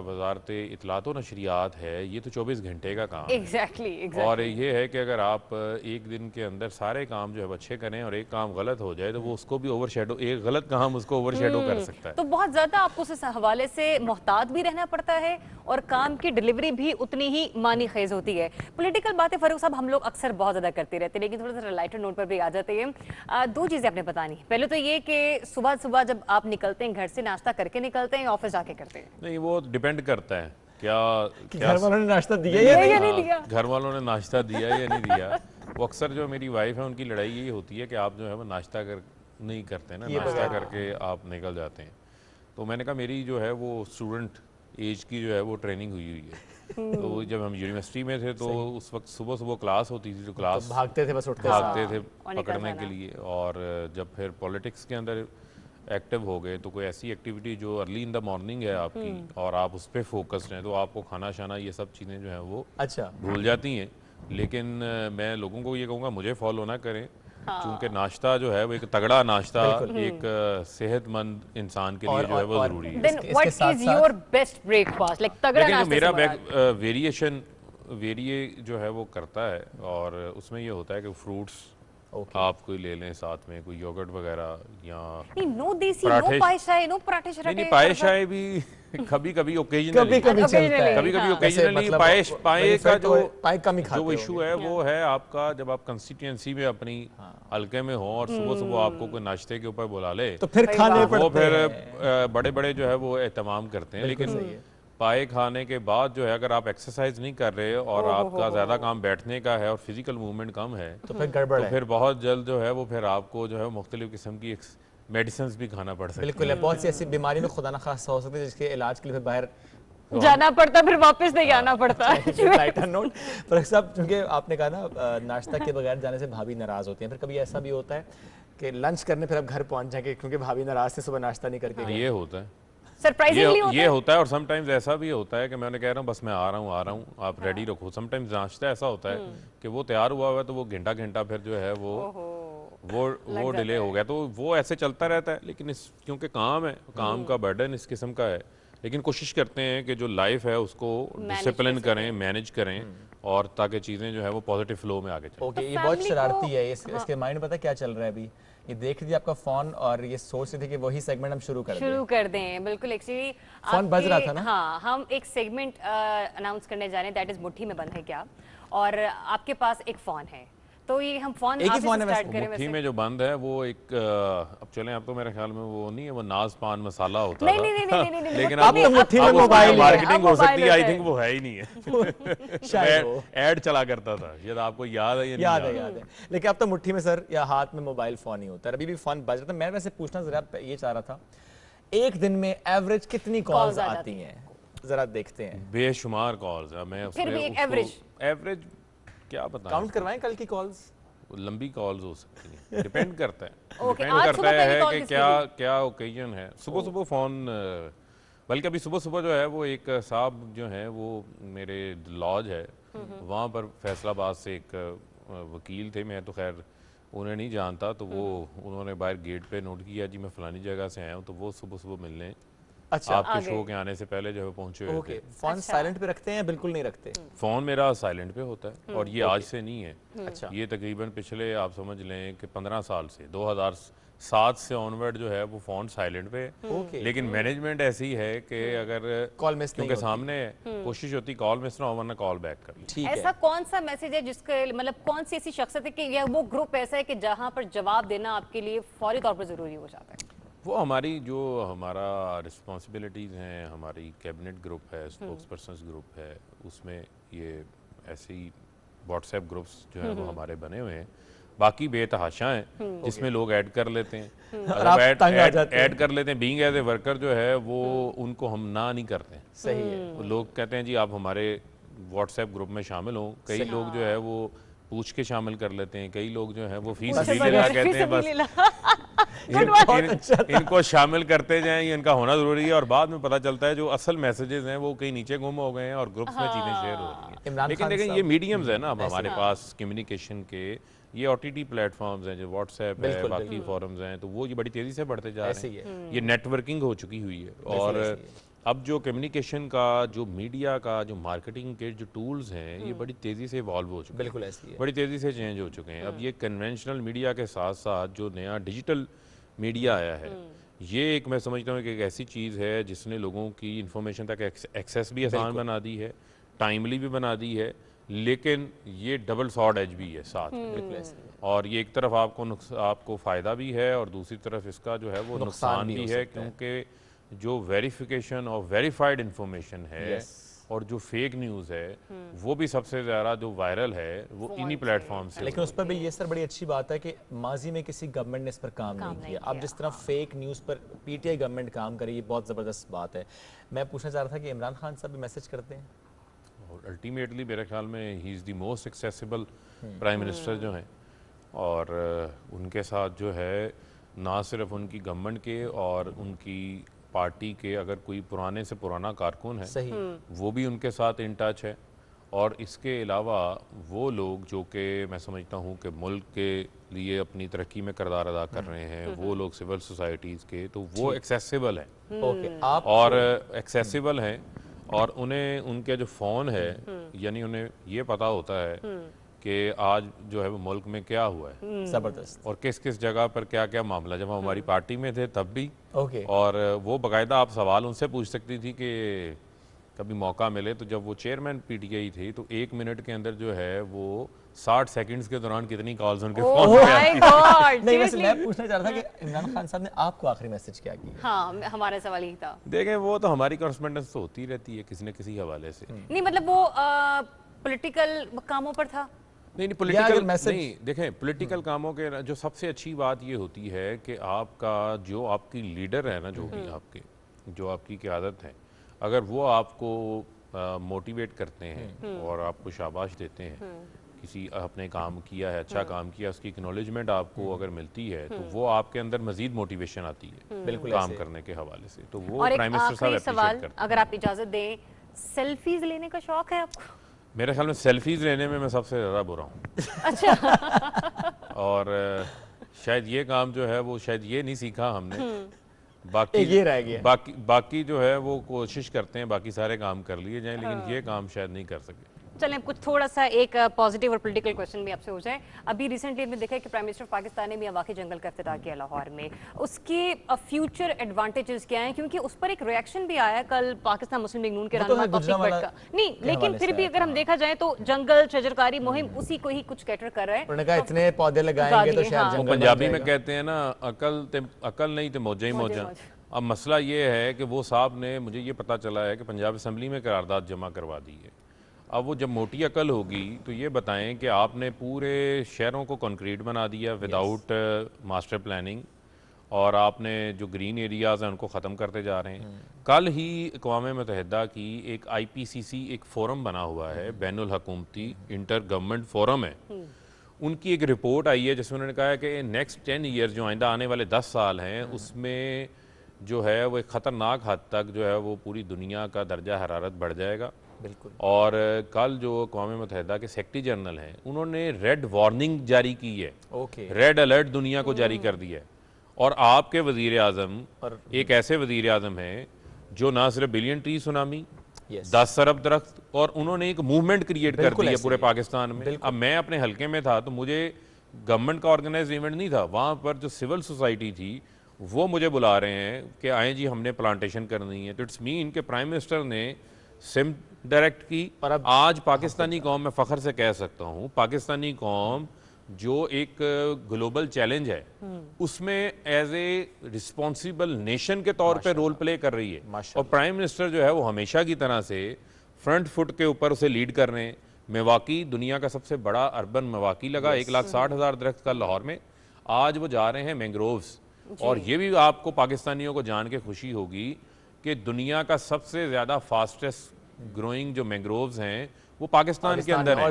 वजारत इत्तलात व नशरियात है, ये तो 24 घंटे का काम है। और ये है कि अगर आप एक दिन के अंदर सारे काम जो है अच्छे करें और एक काम गलत हो जाए तो वो उसको भी ओवरशैडो, एक गलत काम उसको ओवरशैडो कर सकता है। तो बहुत ज्यादा आपको उस हवाले से मोहतात भी रहना पड़ता है और काम की डिलीवरी भी उतनी ही मानी खेज होती है। पॉलिटिकल बातें फारूक साहब हम लोग अक्सर बहुत ज़्यादा करते रहते हैं, लेकिन थोड़ा सा लाइटर नोट पर भी आ जाते हैं। 2 चीज़ें आपने बतानी। पहले तो ये कि सुबह सुबह जब आप निकलते हैं घर से, नाश्ता करके निकलते हैं, ऑफिस जाके करते हैं? नहीं, वो डिपेंड करता है क्या घर वालों ने नाश्ता दिया या नहीं दिया, घर वालों ने नाश्ता दिया या नहीं दिया। वो अक्सर जो मेरी वाइफ है उनकी लड़ाई यही होती है कि आप जो है वो नाश्ता नहीं करते ना, नाश्ता करके आप निकल जाते हैं। तो मैंने कहा मेरी जो है वो स्टूडेंट एज की जो है वो ट्रेनिंग हुई है। तो जब हम यूनिवर्सिटी में थे तो उस वक्त सुबह सुबह क्लास होती थी, तो क्लास भागते थे, बस भागते थे पकड़ने के लिए। और जब फिर पॉलिटिक्स के अंदर एक्टिव हो गए तो कोई ऐसी एक्टिविटी जो अर्ली इन द मॉर्निंग है आपकी और आप उस पर फोकस्ड हैं, तो आपको खाना शाना ये सब चीज़ें जो हैं वो भूल जाती हैं। लेकिन मैं लोगों को ये कहूँगा मुझे फॉलो ना करें, क्योंकि नाश्ता जो है वो एक तगड़ा नाश्ता एक सेहतमंद इंसान के लिए जो है वो जरूरी है। Then what is your best breakfast? Like तगड़ा नाश्ता। मेरा वेरिएशन जो है वो करता है, और उसमें ये होता है कि फ्रूट्स आप कोई ले लें साथ में, कोई योगर्ट वगैरह या नो देसी, नो पाए शाय, नो पराठे शराठे। नहीं, पाए शाय भी कभी कभी ओकेजनली पाए का जो इशू है वो है आपका, जब आप कंस्टिट्यूएंसी में अपनी हल्के में हो और सुबह सुबह आपको कोई नाश्ते के ऊपर बुला ले तो फिर खाने पड़ते हैं, वो फिर बड़े बड़े जो है वो एहतमाम करते हैं। लेकिन पाए खाने के बाद जो है अगर आप एक्सरसाइज नहीं कर रहे और आपका ज़्यादा काम बैठने का है और फिजिकल मूवमेंट कम है तो फिर गड़बड़ है, फिर बहुत जल्द जो है वो फिर आपको जो है मुख्तलिफ किस्म की मेडिसिन भी खाना पड़ सकती है। बिल्कुल है, बहुत सी ऐसी बीमारी में खुदा न खासा हो सकती है जिसके इलाज के लिए फिर बाहर जाना पड़ता, फिर वापस नहीं आना पड़ता है। लाइटर नोट पर साहब, चूंकि आपने कहा ना नाश्ता के बगैर जाने से भाभी नाराज होती हैं, फिर कभी ऐसा भी होता है कि लंच करने फिर आप घर पहुंच जाएंगे क्योंकि भाभी नाराज थे, सुबह नाश्ता नहीं करके? ये होता है, सरप्राइजिंगली ये होता है। और समटाइम्स ऐसा भी होता है कि मैं कह रहा हूँ बस मैं आ रहा हूँ आप रेडी रखो। समटाइम्स नाश्ता ऐसा होता है कि वो तैयार हुआ है तो वो घंटा फिर जो है वो डिले हो गया, तो वो ऐसे चलता रहता है। लेकिन क्योंकि काम है, काम का बर्डन इस किस्म का है, लेकिन कोशिश करते हैं कि जो लाइफ है उसको डिसिप्लिन करें, मैनेज करें, और ताकि चीज़ें जो है वो पॉजिटिव फ्लो में आगे चलें। ओके, ये बहुत शरारती है, इसके माइंड में पता क्या चल रहा है अभी? ये देख रही थी आपका फोन और ये सोच रही थी कि वही सेगमेंट हम शुरू कर दें। बिल्कुल, एक्चुअली फोन बज रहा था ना। हाँ, हम एक सेगमेंट अनाउंस करने जा रहे हैं, दैट इज मुट्ठी में बंद है क्या, और आपके पास एक फोन है, तो ये हम फोन स्टार्ट करें। मुट्ठी में जो बंद है वो एक अब चलें, अब तो मेरे ख्याल में वो नहीं है, वो नाज पान मसाला होता है। नहीं, लेकिन अब तो मुट्ठी में मोबाइल मार्केटिंग हो सकती है, आई थिंक वो है ही नहीं है। शायद ऐड चला करता था, शायद आपको याद है? याद है। लेकिन अब तो मुट्ठी में सर या हाथ में मोबाइल फोन ही होता है। अभी भी फोन बज रहा था। मैं वैसे पूछना जरा ये चाह रहा था, एक दिन में एवरेज कितनी कॉल्स आती हैं? जरा देखते हैं। बेशुमार कॉल्स है। मैं एवरेज क्या पता, काउंट करवाएं कल की कॉल्स? लंबी कॉल्स हो सकती हैं, डिपेंड करता है डिपेंड करता है कि क्या ओकेजन है। सुबह फ़ोन, बल्कि अभी सुबह जो है वो एक साहब जो हैं वो मेरे लॉज है वहाँ पर फैसलाबाद से एक वकील थे, मैं तो खैर उन्हें नहीं जानता, तो वो उन्होंने बाहर गेट पे नोट किया जी मैं फ़लानी जगह से आया हूँ, तो वो सुबह मिलने अच्छा, आपके शो के आने से पहले जो है पहुंचे हुए थे। फोन साइलेंट पे रखते हैं? बिल्कुल नहीं रखते। फोन मेरा साइलेंट पे होता है और ये आज से नहीं है। अच्छा, ये तकरीबन पिछले आप समझ लें कि 15 साल से 2007 से ऑनवर्ड जो है वो फोन साइलेंट पे है। लेकिन मैनेजमेंट ऐसी है कि अगर कॉल मिस नहीं क्योंकि सामने कोशिश होती कॉल मिस ना हो वरना कॉल बैक कर ली। ठीक ऐसा है। कौन सा मैसेज है जिसके मतलब कौन सी ऐसी शख्सियत है कि या वो ग्रुप ऐसा है कि जहां पर जवाब देना आपके लिए फौरी तौर पर जरूरी हो जाता है? वो हमारी जो हमारा रिस्पॉन्सिबिलिटीज़ हैं, हमारी कैबिनेट ग्रुप है, स्पोक्स पर्सनस ग्रुप है, उसमें ये ऐसी व्हाट्सएप ग्रुप्स जो हैं वो हमारे बने हुए हैं। बाकी बेतहाशा हैं जिसमें लोग ऐड कर लेते हैं। अगर ऐड कर लेते हैं बीइंग एज ए वर्कर जो है वो उनको हम ना नहीं करते। सही है। लोग कहते हैं जी आप हमारे व्हाट्सएप ग्रुप में शामिल हों। कई लोग जो है वो पूछ के शामिल कर लेते हैं, कई लोग जो है वो फीस सबीलिल्लाह कहते हैं। बस इनको शामिल करते जाएं, ये इनका होना जरूरी है। और बाद में पता चलता है जो असल मैसेजेस हैं वो कहीं नीचे गुम हो गए हैं और ग्रुप्स में चीजें शेयर हो रही हैं। लेकिन देखें ये मीडियम्स है ना अब हमारे पास कम्युनिकेशन के, ये OTT प्लेटफॉर्म्स हैं जो व्हाट्सएप है, बाकी फोरम्स हैं, तो वो ये बड़ी तेजी से बढ़ते जा रहे हैं। ये नेटवर्किंग हो चुकी हुई है। और अब जो कम्युनिकेशन का, जो मीडिया का, जो मार्केटिंग के जो टूल्स हैं ये बड़ी तेज़ी से इवॉल्व हो चुके हैं। बिल्कुल ऐसी है। बड़ी तेज़ी से चेंज हो चुके हैं। अब ये कन्वेंशनल मीडिया के साथ साथ जो नया डिजिटल मीडिया आया है, ये एक मैं समझता हूँ कि एक ऐसी चीज़ है जिसने लोगों की इंफॉर्मेशन तक एक्सेस भी आसान बना दी है, टाइमली भी बना दी है, लेकिन ये डबल सॉर्ड एज भी है साथ में। और ये एक तरफ आपको फ़ायदा भी है और दूसरी तरफ इसका जो है वो नुकसान भी है, क्योंकि जो वेरिफिकेशन और वेरीफाइड इंफॉर्मेशन है और जो फेक न्यूज़ है वो भी सबसे ज़्यादा जो वायरल है वो इन्हीं प्लेटफॉर्म से। लेकिन उस पर भी ये सर बड़ी अच्छी बात है कि माजी में किसी गवर्नमेंट ने इस पर काम नहीं किया। अब जिस तरह फेक न्यूज़ पर PTI गवर्नमेंट काम करे, ये बहुत ज़बरदस्त बात है। मैं पूछना चाह रहा था कि इमरान खान साहब भी मैसेज करते हैं? और अल्टीमेटली मेरे ख्याल में he is the most accessible prime minister जो हैं, और उनके साथ जो है ना सिर्फ उनकी गवर्नमेंट के और उनकी पार्टी के अगर कोई पुराने से पुराना कारकुन है वो भी उनके साथ इन टच है। और इसके अलावा वो लोग जो कि मैं समझता हूँ कि मुल्क के लिए अपनी तरक्की में किरदार अदा कर रहे हैं, वो लोग सिविल सोसाइटीज़ के, तो वो एक्सेसिबल हैं और एक्सेसिबल हैं और उन्हें उनके जो फ़ोन है यानी उन्हें ये पता होता है कि आज जो है वो मुल्क में क्या हुआ है, ज़बरदस्त, और किस किस जगह पर क्या क्या मामला। जब हम हमारी पार्टी में थे तब भी और वो बाकायदा आप सवाल उनसे पूछ सकती थी कि कभी मौका मिले तो जब वो चेयरमैन PTI थी तो 1 मिनट के अंदर जो है वो 60 सेकंड्स के दौरान कितनी कॉल्स उनके फोन पे आती थी। नहीं, वैसे मैं पूछना चाह रहा था कि इमरान खान साहब ने आपको आखिरी मैसेज क्या किया? हाँ, हमारा सवाल ही था। देखें वो तो हमारी कॉरेस्पोंडेंस तो होती रहती है किसी न किसी हवाले से। नहीं मतलब वो पॉलिटिकल कामों पर था? नहीं पॉलिटिकल नहीं, देखें पॉलिटिकल कामों के जो सबसे अच्छी बात ये होती है कि आपका जो आपकी लीडर है ना, जो भी आपके जो आपकी क़यादत है, अगर वो आपको मोटिवेट करते हैं और आपको शाबाश देते हैं, किसी आपने काम किया है, अच्छा काम किया, उसकी एक्नॉलेजमेंट आपको अगर मिलती है तो वो आपके अंदर मजीद मोटिवेशन आती है काम करने के हवाले से। तो वो प्राइम मिनिस्टर साहब एप्रिशिएट करते हैं। अगर आप इजाजत दें, सेल्फीज लेने का शौक है आपको? मेरे ख्याल में सेल्फीज लेने में मैं सबसे ज़्यादा बुरा हूँ। अच्छा। और शायद ये काम जो है वो शायद ये नहीं सीखा हमने, बाकी ये रह गया। बाकी जो है वो कोशिश करते हैं बाकी सारे काम कर लिए जाएं, लेकिन ये काम शायद नहीं कर सके। चलें कुछ थोड़ा सा एक पॉजिटिव और पॉलिटिकल क्वेश्चन भी आपसे हो जाए। अभी रिसेंटली हमने देखा है कि प्राइम मिनिस्टर ऑफ पाकिस्तान ने भी वाकई जंगल का इफ्तिताह किया लाहौर में। उसके फ्यूचर एडवांटेजेस क्या हैं? क्योंकि उस पर एक रिएक्शन भी आया कल पाकिस्तान मुस्लिम लीग नून के रहनुमा तौफीक भट्ट का। नहीं, लेकिन फिर भी अगर हम देखा जाए तो जंगल शजरकारी मुहिम उसी को ही कुछ कैटर कर रहा है। उन्होंने कहा इतने पौधे लगाएंगे तो शायद जंगल पंजाबी में कहते हैं ना, अकल नहीं तो मौजा ही मौजा। अब मसला ये है कि वो साहब ने, मुझे ये पता चला है कि पंजाब असम्बली में करारदाद जमा करवा दी है। अब वो जब मोटी अकल होगी तो ये बताएं कि आपने पूरे शहरों को कंक्रीट बना दिया विदाउट मास्टर प्लानिंग, और आपने जो ग्रीन एरियाज़ हैं उनको ख़त्म करते जा रहे हैं। कल ही अक़वाम मुत्तहिदा की एक IPCC एक फ़ोरम बना हुआ है, बैनुल हुकूमती इंटर गवर्नमेंट फ़ोरम है। उनकी एक रिपोर्ट आई है जिसमें उन्होंने कहा है कि नेक्स्ट 10 ईयर्स जो आइंदा आने वाले 10 साल हैं उसमें जो है वो एक ख़तरनाक हद तक जो है वो पूरी दुनिया का दर्जा हरारत बढ़ जाएगा। बिल्कुल। और कल जो अक़वाम मुत्तहिदा के सेक्रेटरी जनरल हैं उन्होंने रेड वार्निंग जारी की है, रेड अलर्ट दुनिया को जारी कर दिया है। और आपके वज़ीर आज़म एक ऐसे वज़ीर आज़म हैं जो ना सिर्फ बिलियन ट्री सुनामी, 10 अरब दरख्त, और उन्होंने एक मूवमेंट क्रिएट कर दी है पूरे पाकिस्तान में। अब मैं अपने हल्के में था तो मुझे गवर्नमेंट का ऑर्गेनाइज इवेंट नहीं था, वहाँ पर जो सिविल सोसाइटी थी वो मुझे बुला रहे हैं कि आए जी हमने प्लांटेशन करनी है। तो इट्स मीन कि प्राइम मिनिस्टर ने सिम डायरेक्ट की। और अब आज पाकिस्तानी कौम, मैं फ़ख्र से कह सकता हूँ, पाकिस्तानी कौम जो एक ग्लोबल चैलेंज है उसमें एज ए रिस्पॉन्सिबल नेशन के तौर पे रोल प्ले कर रही है। और प्राइम मिनिस्टर जो है वो हमेशा की तरह से फ्रंट फुट के ऊपर उसे लीड कर रहे हैं। मेवाकी दुनिया का सबसे बड़ा अर्बन मेवाकी लगा, 1,60,000 दरख्त का लाहौर में। आज वो जा रहे हैं मैंग्रोव्स, और ये भी आपको पाकिस्तानियों को जान के खुशी होगी कि दुनिया का सबसे ज़्यादा फास्टेस्ट ग्रोइंग जो मैंग्रोव्स हैं वो पाकिस्तान के अंदर है,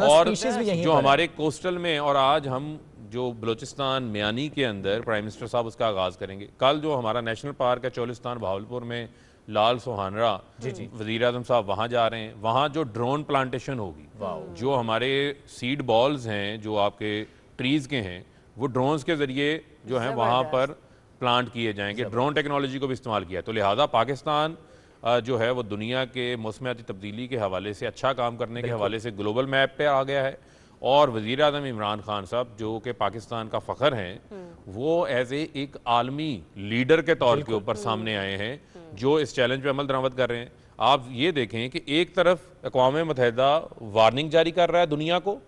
और जो हमारे कोस्टल में। और आज हम जो बलूचिस्तान मियानी के अंदर प्राइम मिनिस्टर साहब उसका आगाज़ करेंगे। कल जो हमारा नेशनल पार्क है चोलिस्तान भावलपुर में, लाल सोहानरा, वज़ीर आज़म साहब वहाँ जा रहे हैं। वहाँ जो ड्रोन प्लांटेशन होगी, जो हमारे सीड बॉल्स हैं जो आपके ट्रीज़ के हैं, वो ड्रोन्स के ज़रिए जो है वहाँ पर प्लांट किए जाएंगे। ड्रोन टेक्नोलॉजी को भी इस्तेमाल किया। तो लिहाजा पाकिस्तान जो है वो दुनिया के मौसमियाती तब्दीली के हवाले से, अच्छा काम करने के हवाले से ग्लोबल मैप पे आ गया है। और वज़ीर आज़म इमरान खान साहब जो कि पाकिस्तान का फ़ख्र हैं, वो एज एक आलमी लीडर के तौर के ऊपर सामने आए हैं जो इस चैलेंज पे अमल दरामद कर रहे हैं। आप ये देखें कि एक तरफ अक़वाम मुत्तहिदा वार्निंग जारी कर रहा है दुनिया को,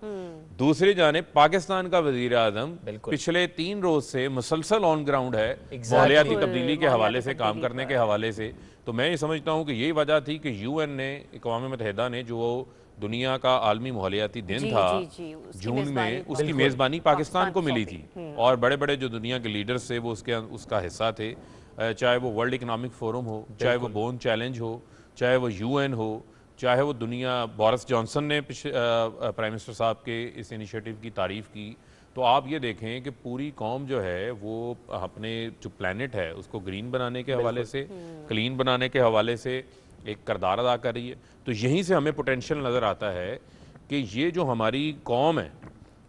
दूसरी जानिब पाकिस्तान का वज़ीर आज़म पिछले 3 रोज से मुसलसल ऑन ग्राउंड है माहौलियाती तब्दीली के हवाले से, काम करने के हवाले से। तो मैं ये समझता हूँ कि यही वजह थी कि UN ने, अक़वाम मुत्तहिदा ने, जो दुनिया का आलमी माहौलियाती दिन था जून में, उसकी मेज़बानी पाकिस्तान को मिली थी। और बड़े बड़े जो दुनिया के लीडर्स थे वो उसका हिस्सा थे, चाहे वो वर्ल्ड इकनॉमिक फोरम हो, चाहे वो बोन चैलेंज हो, चाहे वो UN हो, चाहे वो दुनिया। बोरिस जॉनसन ने प्राइम मिनिस्टर साहब के इस इनिशिएटिव की तारीफ़ की। तो आप ये देखें कि पूरी कौम जो है वो अपने जो प्लैनेट है उसको ग्रीन बनाने के हवाले से, क्लीन बनाने के हवाले से एक किरदार अदा कर रही है। तो यहीं से हमें पोटेंशियल नज़र आता है कि ये जो हमारी कौम है,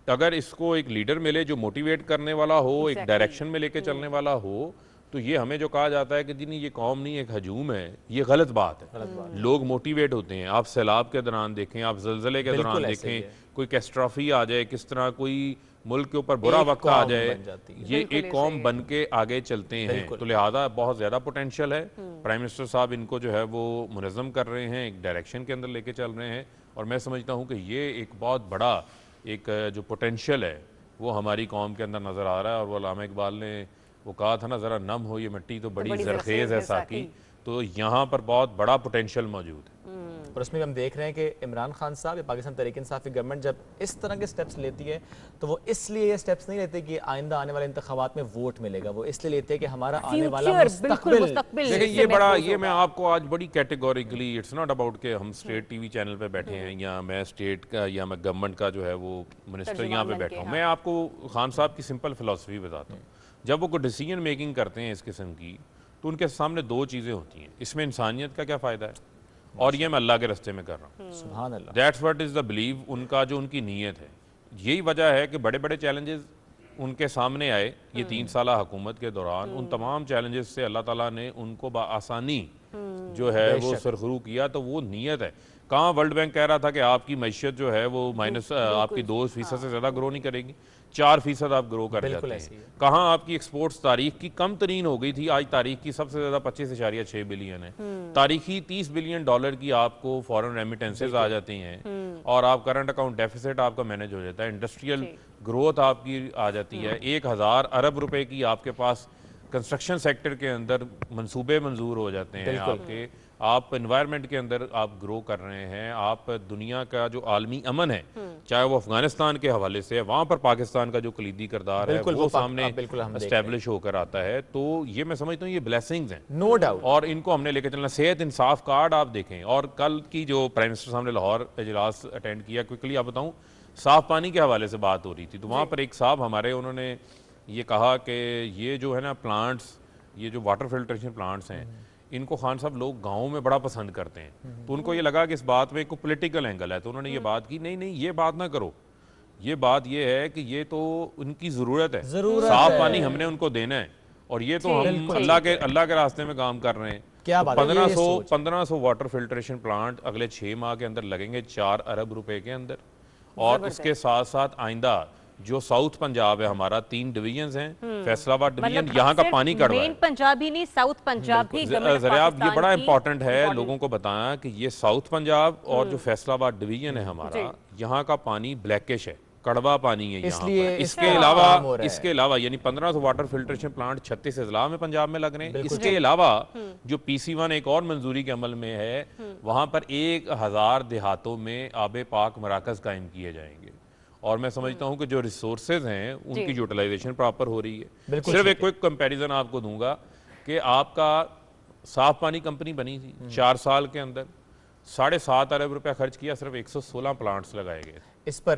अगर इसको एक लीडर मिले जो मोटिवेट करने वाला हो, एक डायरेक्शन में लेके चलने वाला हो, तो ये हमें जो कहा जाता है कि जी नहीं ये कौम नहीं एक हजूम है, ये गलत बात है। लोग मोटिवेट होते हैं। आप सैलाब के दौरान देखें, आप ज़लज़ले के दौरान देखें, कोई कैस्ट्रॉफी आ जाए, किस तरह कोई मुल्क के ऊपर बुरा वक्त आ जाए, ये एक कौम बन के आगे चलते हैं। तो लिहाजा बहुत ज़्यादा पोटेंशियल है। प्राइम मिनिस्टर साहब इनको जो है वो मुनज़्ज़म कर रहे हैं, एक डायरेक्शन के अंदर लेके चल रहे हैं। और मैं समझता हूँ कि ये एक बहुत बड़ा एक जो पोटेंशियल है वो हमारी कौम के अंदर नज़र आ रहा है। और वो अल्लामा इकबाल ने वो कहा था ना, ज़रा नम हो ये मिट्टी तो बड़ी ज़रखेज़ है साकी। तो यहाँ पर बहुत बड़ा पोटेंशियल मौजूद है। और उसमें हम देख रहे हैं कि इमरान खान साहब या पाकिस्तान तहरीक इंसाफ की गवर्नमेंट जब इस तरह के स्टेप्स लेती है तो वो इसलिए ये स्टेप्स नहीं लेते कि आइंदा आने वाले इंतखाबात में वोट मिलेगा, वो इसलिए लेते हैं कि हमारा आने वाला मुस्तकबिल। देखिए ये बड़ा, ये मैं आपको आज बड़ी कैटेगोरिकली, इट्स नॉट अबाउट के हम स्टेट टीवी चैनल पे बैठे हैं या मैं स्टेट का या मैं गवर्नमेंट का जो है वो मिनिस्टर यहाँ पे बैठा हूँ। मैं आपको खान साहब की सिंपल फिलॉसफी बताता हूँ। जब वो कोई डिसीजन मेकिंग करते हैं इस किस्म की, तो उनके सामने 2 चीज़ें होती हैं। इसमें इंसानियत का क्या फ़ायदा है, और ये मैं अल्लाह के रास्ते में कर रहा हूँ। सुभान अल्लाह। That's what is the believe, उनका जो उनकी नीयत है। यही वजह है कि बड़े बड़े चैलेंजेस उनके सामने आए ये 3 साल हुकूमत के दौरान। उन तमाम चैलेंजेस से अल्लाह ताला ने उनको आसानी जो है वो सरखरू किया। तो वो नीयत है। कहाँ वर्ल्ड बैंक कह रहा था कि आपकी मैशियत जो है वो माइनस आपकी 2% से ज़्यादा ग्रो नहीं करेगी, 4% आप ग्रो कर जाते हैं। कहाँ आपकी एक्सपोर्ट्स तारीख की कम तरीन हो गई थी, आज तारीख की सबसे ज़्यादा 25.6 बिलियन है। तारीखी $30 बिलियन की आपको फॉरेन रेमिटेंसेज आ जाती हैं, और आप करंट अकाउंट डेफिसिट आपका मैनेज हो जाता है। इंडस्ट्रियल ग्रोथ आपकी आ जाती है। 1000 अरब रुपए की आपके पास कंस्ट्रक्शन सेक्टर के अंदर मंसूबे मंजूर हो जाते हैं आपके। आप एनवायरनमेंट के अंदर आप ग्रो कर रहे हैं। आप दुनिया का जो आलमी अमन है, चाहे वो अफगानिस्तान के हवाले से है, वहाँ पर पाकिस्तान का जो कलीदी किरदार है वो सामने एस्टेब्लिश होकर आता है। तो ये मैं समझता हूँ ये ब्लेसिंग्स हैं, नो डाउट, और इनको हमने लेकर चलना। सेहत इंसाफ कार्ड आप देखें, और कल की जो प्राइम मिनिस्टर साहब ने लाहौर इजलास अटेंड किया, क्विकली आप बताऊँ, साफ पानी के हवाले से बात हो रही थी। तो वहाँ पर एक साहब हमारे, उन्होंने ये कहा कि ये जो है ना प्लांट्स, ये जो वाटर फिल्ट्रेशन प्लांट्स हैं, इनको खान साहब लोग गाँव में बड़ा पसंद करते हैं। तो उनको ये लगा कि इस बात में कोई पॉलिटिकल एंगल है, तो उन्होंने ये बात की, नहीं नहीं ये बात ना करो, ये बात ये है कि ये तो उनकी ज़रूरत है, साफ पानी हमने उनको देना है। और ये तो हम अल्लाह के रास्ते में काम कर रहे हैं। क्या बात है, 1500 वाटर फिल्ट्रेशन प्लांट अगले 6 माह के अंदर लगेंगे 4 अरब रुपए के अंदर। और उसके साथ साथ आइंदा जो साउथ पंजाब है हमारा, 3 डिवीजन हैं, फैसलाबाद डिवीजन, यहाँ का पानी कड़वा है। पंजाब ही नहीं, साउथ पंजाब भी। जरा ये बड़ा इंपॉर्टेंट है लोगों को बताया कि ये साउथ पंजाब और जो फैसलाबाद डिवीजन है हमारा, यहाँ का पानी ब्लैकिश है, कड़वा पानी है यहाँ पर। इसके अलावा यानी 1500 वाटर फिल्ट्रेशन प्लांट 36 अजला में पंजाब में लग रहे हैं। इसके अलावा जो PC1 एक और मंजूरी के अमल में है, वहां पर 1000 देहातों में आबे पाक मराकज कायम किए जाएंगे। और मैं समझता हूं कि जो रिसोर्सेज हैं उनकी यूटिलाइजेशन प्रॉपर हो रही है। सिर्फ एक क्विक कंपैरिजन आपको दूंगा कि आपका साफ पानी कंपनी बनी थी 4 साल के अंदर, 7.5 अरब रुपया खर्च किया, सिर्फ 116 प्लांट्स लगाए गए। इस पर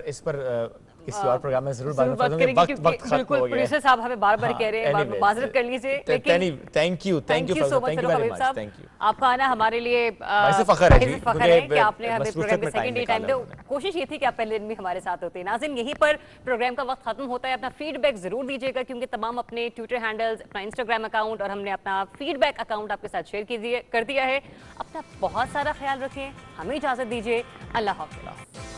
किसी और प्रोग्राम में जरूर बात करेंगे, वक्त खत्म हो गया। प्रोड्यूसर साहब हमें बार-बार कह रहे हैं, माजरत कर लीजिए, लेकिन थैंक यू सो मच हबीब साहब, थैंक यू। आपका आना हमारे लिए फख्र है कि आपने हमें प्रोग्राम में सेकंड डे टाइम दिया। कोशिश ये थी कि आप पहले दिन भी हमारे साथ होते। नाज़रीन, यहीं पर प्रोग्राम का वक्त खत्म होता है। अपना फीडबैक जरूर दीजिएगा, क्योंकि तमाम अपने ट्विटर हैंडल्स, अपना इंस्टाग्राम अकाउंट और हमने अपना फीडबैक अकाउंट आपके साथ शेयर कर दिया है। अपना बहुत सारा ख्याल रखें, हमें इजाजत दीजिए। अल्लाह हाफ़िज़।